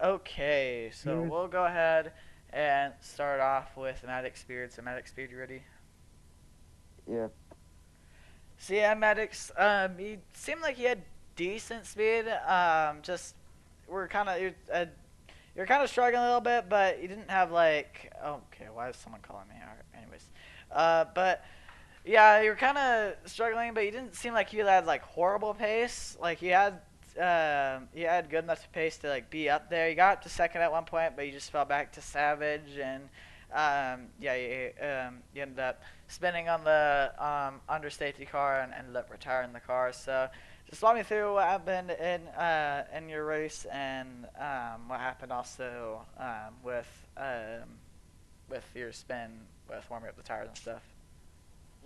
Okay, so we'll go ahead and start off with Maddox Speed. So Maddox Speed, you ready? Yeah. So yeah, Maddox, he seemed like he had decent speed. Just you're kind of struggling a little bit, but you didn't have like. Oh, okay, why is someone calling me? All right, anyways, but yeah, you were kind of struggling, but you didn't seem like you had like horrible pace. Like you had good enough pace to like be up there. You got up to second at one point, but you just fell back to Savage, and yeah, you ended up spinning on the under safety car and ended up retiring the car. So just walk me through what happened in your race and what happened also with your spin with warming up the tires and stuff.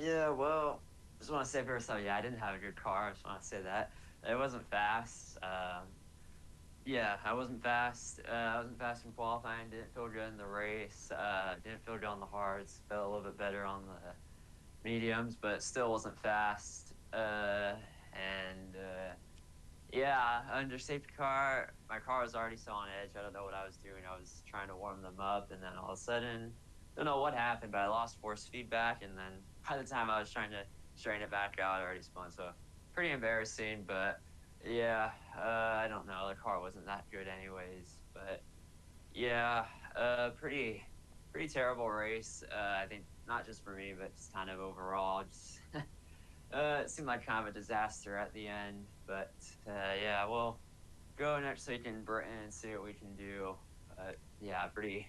Yeah, well, just want to say first off, yeah, I didn't have a good car. I just want to say that. It wasn't fast. Yeah, I wasn't fast. I wasn't fast in qualifying. Didn't feel good in the race. Didn't feel good on the hards. Felt a little bit better on the mediums, but still wasn't fast. Yeah, under safety car, my car was already so on edge. I don't know what I was doing. I was trying to warm them up, and then all of a sudden, don't know what happened, but I lost force feedback, and then by the time I was trying to straighten it back out, I already spun. So pretty embarrassing, but yeah, I don't know. The car wasn't that good anyways, but yeah, pretty terrible race. I think not just for me, but just kind of overall. Just it seemed like kind of a disaster at the end, but yeah, we'll go next week in Britain and see what we can do. Yeah, pretty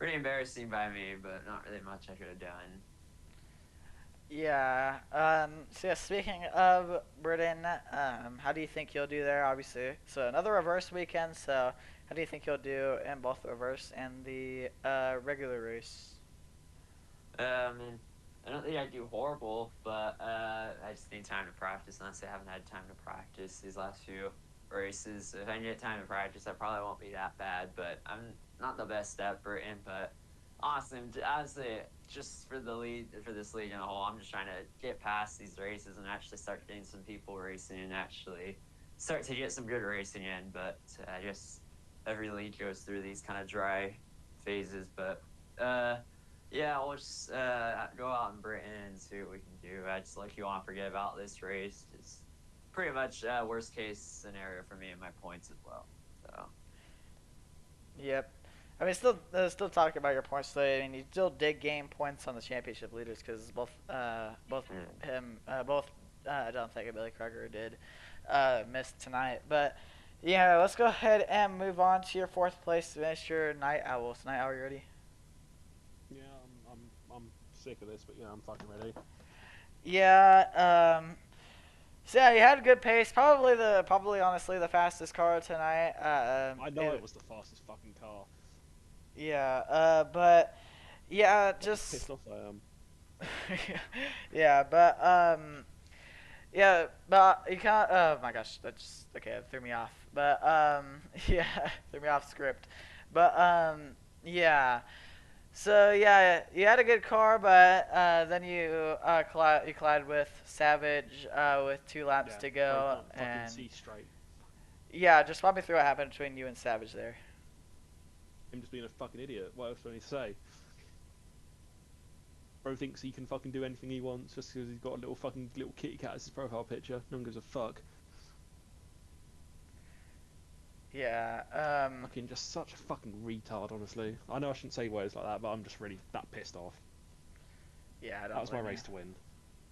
embarrassing by me, but not really much I could have done. Yeah. So yeah, speaking of Britain, how do you think you'll do there? Obviously, so another reverse weekend. So how do you think you'll do in both the reverse and the regular race? And I don't think I do horrible, but I just need time to practice. Honestly, I haven't had time to practice these last few races. If I get time to practice, I probably won't be that bad. But I'm not the best at Britain. But honestly, just for the lead for this league in a whole, I'm just trying to get past these races and actually start getting some people racing and actually start to get some good racing in. But I just every league goes through these kind of dry phases. But yeah, we'll just go out in Britain and see what we can do. I just like you want to forget about this race. It's pretty much worst case scenario for me and my points as well. So Yep. I mean, still talking about your points today. I mean, you still did gain points on the championship leaders because both him, both I don't think Billy Kruger did miss tonight. But yeah, let's go ahead and move on to your fourth place finisher, Night Owls. Night Owl, you ready? Yeah, I'm sick of this, but yeah, I'm fucking ready. Yeah. So yeah, you had a good pace. Probably honestly the fastest car tonight. I know it was the fastest fucking car. Yeah. But yeah, Just just pissed off I am. yeah, but you can't. Oh my gosh, that's okay. It threw me off. But yeah, threw me off script. But yeah. So yeah, you had a good car, but then you collided with Savage with 2 laps Yeah, to bro go, can't fucking and see straight. yeah, just walk me through what happened between you and Savage there. Him just being a fucking idiot. What else do I need to say? Bro thinks he can fucking do anything he wants just because he's got a little kitty cat as his profile picture. No one gives a fuck. Yeah. Fucking just such a fucking retard, honestly. I know I shouldn't say words like that, but I'm just really that pissed off. Yeah, I don't That was my blame you. race to win.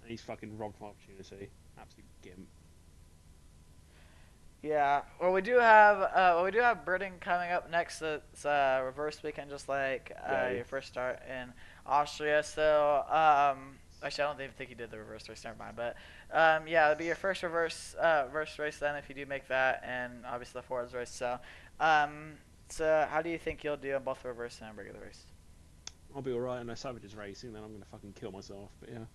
And he's fucking robbed my opportunity. Absolute gimp. Yeah. Well, we do have Britain coming up next. It's reverse weekend, just like Yay. your first start in Austria. So actually, I don't even think you did the reverse race. Never mind. But yeah, it'll be your first reverse race then if you do make that, and obviously the forwards race. So how do you think you'll do in both reverse and regular race? I'll be alright. I know Savage is racing, then I'm gonna fucking kill myself. But yeah.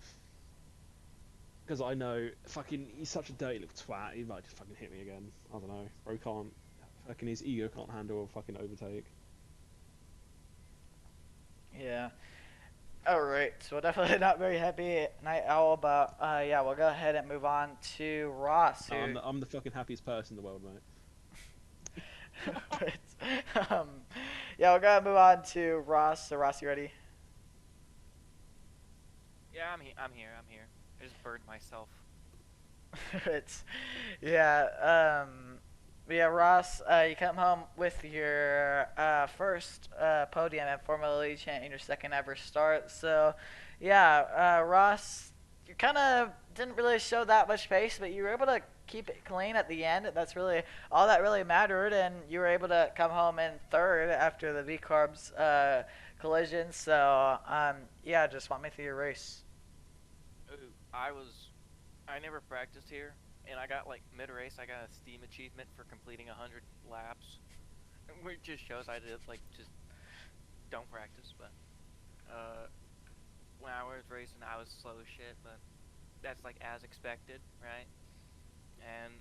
Because I know fucking he's such a dirty little twat. He might just fucking hit me again. I don't know. Bro can't. Fucking his ego can't handle a fucking overtake. Yeah. All right. So we're definitely not very happy Night Owl, but yeah, we'll go ahead and move on to Ross. No, I'm the fucking happiest person in the world, mate. Yeah, we're gonna move on to Ross. So Ross, you ready? Yeah, I'm here. I just burned myself. Yeah. Yeah, Ross, you come home with your first podium at Formula Allegiant in your second ever start. So, yeah, Ross, you kind of didn't really show that much pace, but you were able to keep it clean at the end. That's really all that really mattered, and you were able to come home in third after the V Carbs collision. So, yeah, just walk me through your race. Ooh, I never practiced here, and I got like mid-race, I got a Steam achievement for completing 100 laps, which just shows I did like just don't practice. But when I was racing, I was slow as shit, but that's like as expected, right? And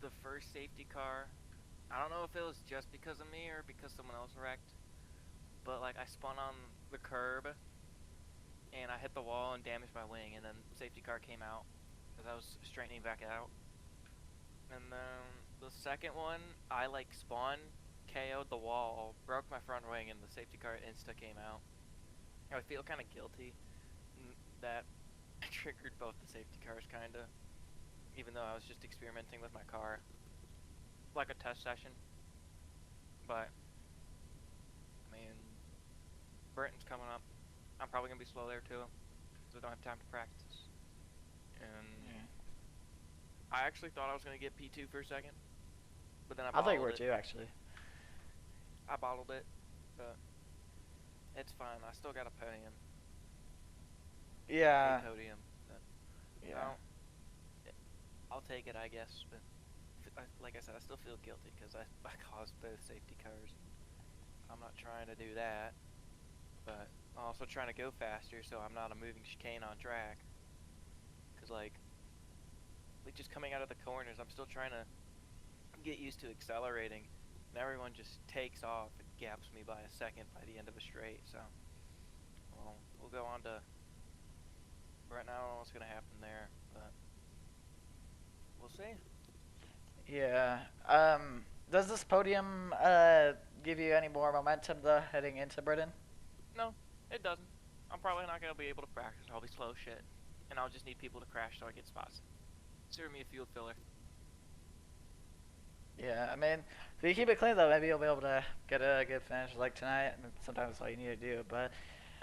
the first safety car, I don't know if it was just because of me or because someone else wrecked, but like I spun on the curb and I hit the wall and damaged my wing, and then the safety car came out because I was straightening back out. And then the second one, I like spawned, KO'd the wall, broke my front wing, and the safety car insta came out. I feel kind of guilty that I triggered both the safety cars, kind of, even though I was just experimenting with my car, like a test session. But I mean, Britain's coming up. I'm probably gonna be slow there too, because I don't have time to practice. And Yeah. I actually thought I was gonna get P2 for a second, but then I I think you were bottled it. too, actually. I bottled it, but it's fine. I still got a podium. Yeah. A podium. So. take it, I guess. But like I said, I still feel guilty because I caused both safety cars. I'm not trying to do that, but I'm also trying to go faster so I'm not a moving chicane on track. Because like just coming out of the corners, I'm still trying to get used to accelerating, and everyone just takes off and gaps me by a second by the end of a straight. So, well, we'll go on to right now. I don't know what's gonna happen there, but we'll see. Yeah. Does this podium give you any more momentum though heading into Britain? No, it doesn't. I'm probably not gonna be able to practice. I'll be slow shit, and I'll just need people to crash so I get spots. Consider me a field filler. Yeah, I mean, if you keep it clean though, maybe you'll be able to get a good finish like tonight. And sometimes that's all you need to do. But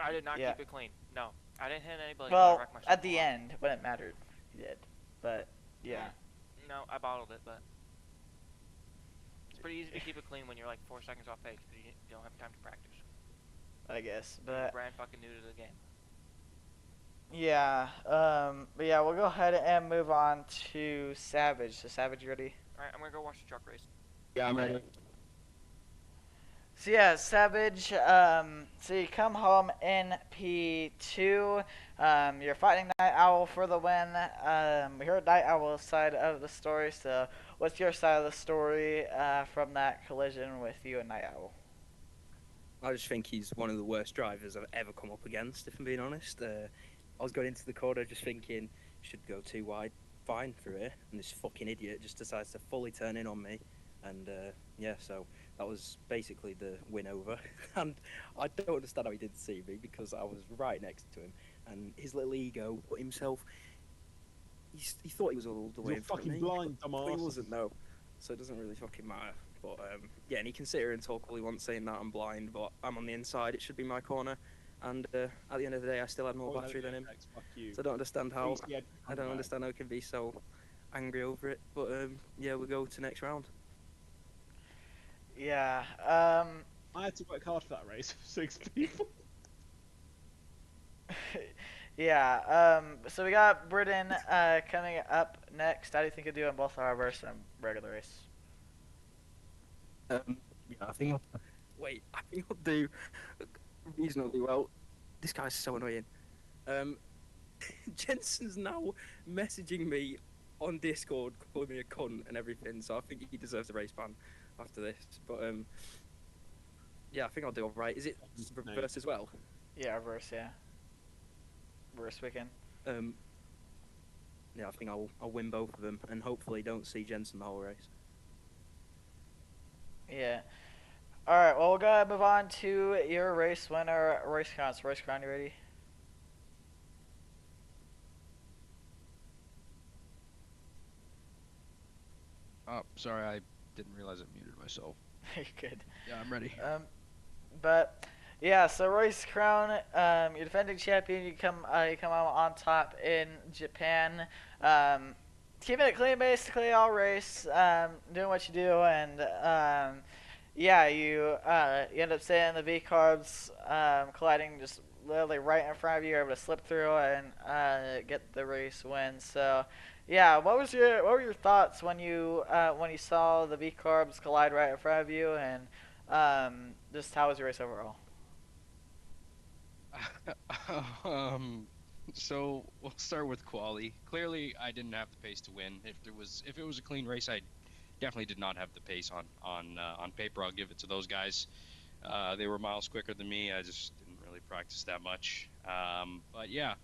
I did not yeah. keep it clean. No, I didn't hit anybody. I Well, wrecked myself at a the lot. end when it mattered, you did. But yeah. No, I bottled it, but it's pretty easy to keep it clean when you're like 4 seconds off pace because you don't have time to practice. I guess, You're but brand fucking new to the game. yeah. But yeah, we'll go ahead and move on to Savage. So Savage, you ready? All right, I'm gonna go watch the truck race. Yeah, I'm ready. So yeah, Savage. So you come home in P2. You're fighting Night Owl for the win. You're Night Owl's side of the story. So what's your side of the story from that collision with you and Night Owl? I just think he's one of the worst drivers I've ever come up against, if I'm being honest. I was going into the corner just thinking, should go too wide, fine through here, and this fucking idiot just decides to fully turn in on me. And yeah, so that was basically the win over. And I don't understand how he didn't see me because I was right next to him. And his little ego put himself. He thought he was all the way You're in front of fucking me. blind, But dumbass. he wasn't, no. So it doesn't really fucking matter. But yeah, and he can sit here and talk all he wants, saying that I'm blind, but I'm on the inside. It should be my corner. And at the end of the day, I still had more Oh, battery than him. Fuck you. So I don't understand how. Please, yeah, I don't understand how he can be so angry over it. But yeah, we'll go to next round. Yeah. I had to work hard for that race with 6 people. Yeah. So we got Britain coming up next. How do you think you'll do in both our reverse and regular race? Yeah, I think I'll do reasonably well. This guy's so annoying. Jensen's now messaging me on Discord, calling me a cunt and everything. So I think he deserves a race ban after this. But yeah, I think I'll do all right. Is it reverse as well? Yeah, reverse. Yeah. Reverse weekend. Yeah, I think I'll win both of them and hopefully don't see Jensen the whole race. Yeah. All right. Well, we'll go ahead and move on to your race winner, Race Crown. So, Race Crown, you ready? Oh, sorry, I didn't realize I muted myself. You're good. Yeah, I'm ready. But yeah, so Race Crown, you're defending champion. You come out on top in Japan. Keeping it clean basically all race. Doing what you do, and yeah, you end up staying in the V carbs, colliding just literally right in front of you. You're able to slip through and get the race win. So. Yeah, what were your thoughts when you saw the V carbs collide right in front of you, and just how was your race overall? So we'll start with quali. Clearly, I didn't have the pace to win. If it was a clean race, I definitely did not have the pace on paper. I'll give it to those guys. They were miles quicker than me. I just didn't really practice that much. But yeah,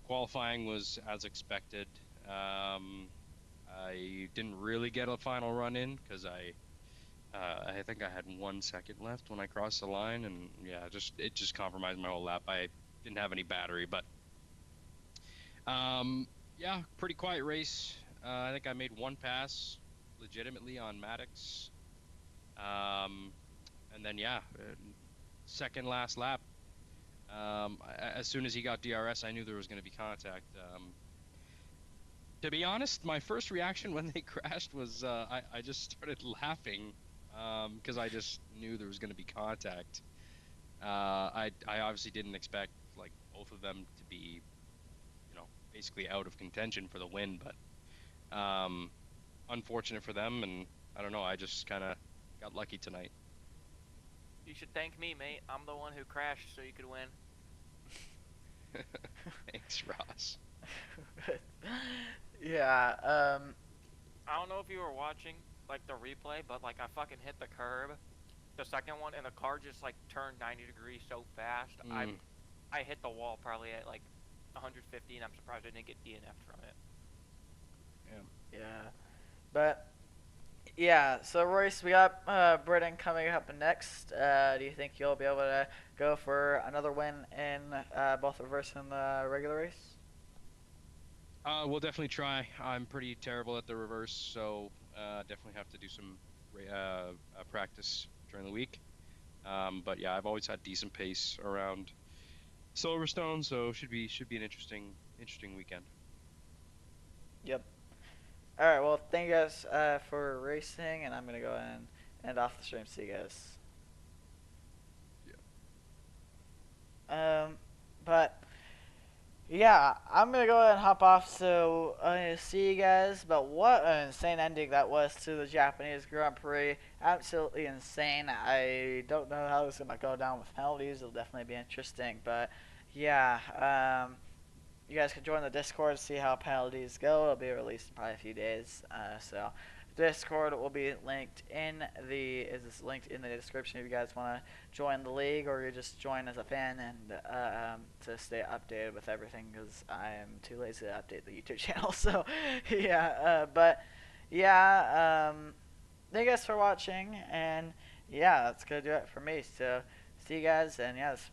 qualifying was as expected. I didn't really get a final run in because I think I had 1 second left when I crossed the line, and yeah, it just compromised my whole lap. I didn't have any battery, but yeah, pretty quiet race. I think I made one pass legitimately on Maddox, and then yeah, second last lap. As soon as he got DRS, I knew there was going to be contact. To be honest, my first reaction when they crashed was I just started laughing because I just knew there was going to be contact. I obviously didn't expect like both of them to be, basically out of contention for the win, but Unfortunate for them, and I don't know. I just kind of got lucky tonight. You should thank me, mate. I'm the one who crashed so you could win. Thanks, Ross. Yeah. I don't know if you were watching like the replay, but like I fucking hit the curb, the second one, and the car just like turned 90 degrees so fast. I hit the wall probably at like 150, and I'm surprised I didn't get DNF'd from it. Yeah. Yeah. But yeah. So Royce, we got Britain coming up next. Do you think you'll be able to go for another win in both reverse and the regular race? We'll definitely try. I'm pretty terrible at the reverse, so definitely have to do some practice during the week. But yeah, I've always had decent pace around Silverstone, so should be an interesting weekend. Yep. All right. Well, thank you guys for racing, and I'm gonna go ahead and end off the stream. See you guys. Yeah. But yeah, I'm gonna go ahead and hop off. So I'm gonna see you guys. But what an insane ending that was to the Japanese Grand Prix! Absolutely insane. I don't know how it's gonna go down with penalties. It'll definitely be interesting. But yeah, you guys can join the Discord to see how penalties go. It'll be released in probably a few days. So Discord will be linked in the description if you guys want to join the league or you just join as a fan and to stay updated with everything because I am too lazy to update the YouTube channel. So yeah, but yeah, thank you guys for watching and yeah, that's gonna do it for me. So see you guys and yeah, this is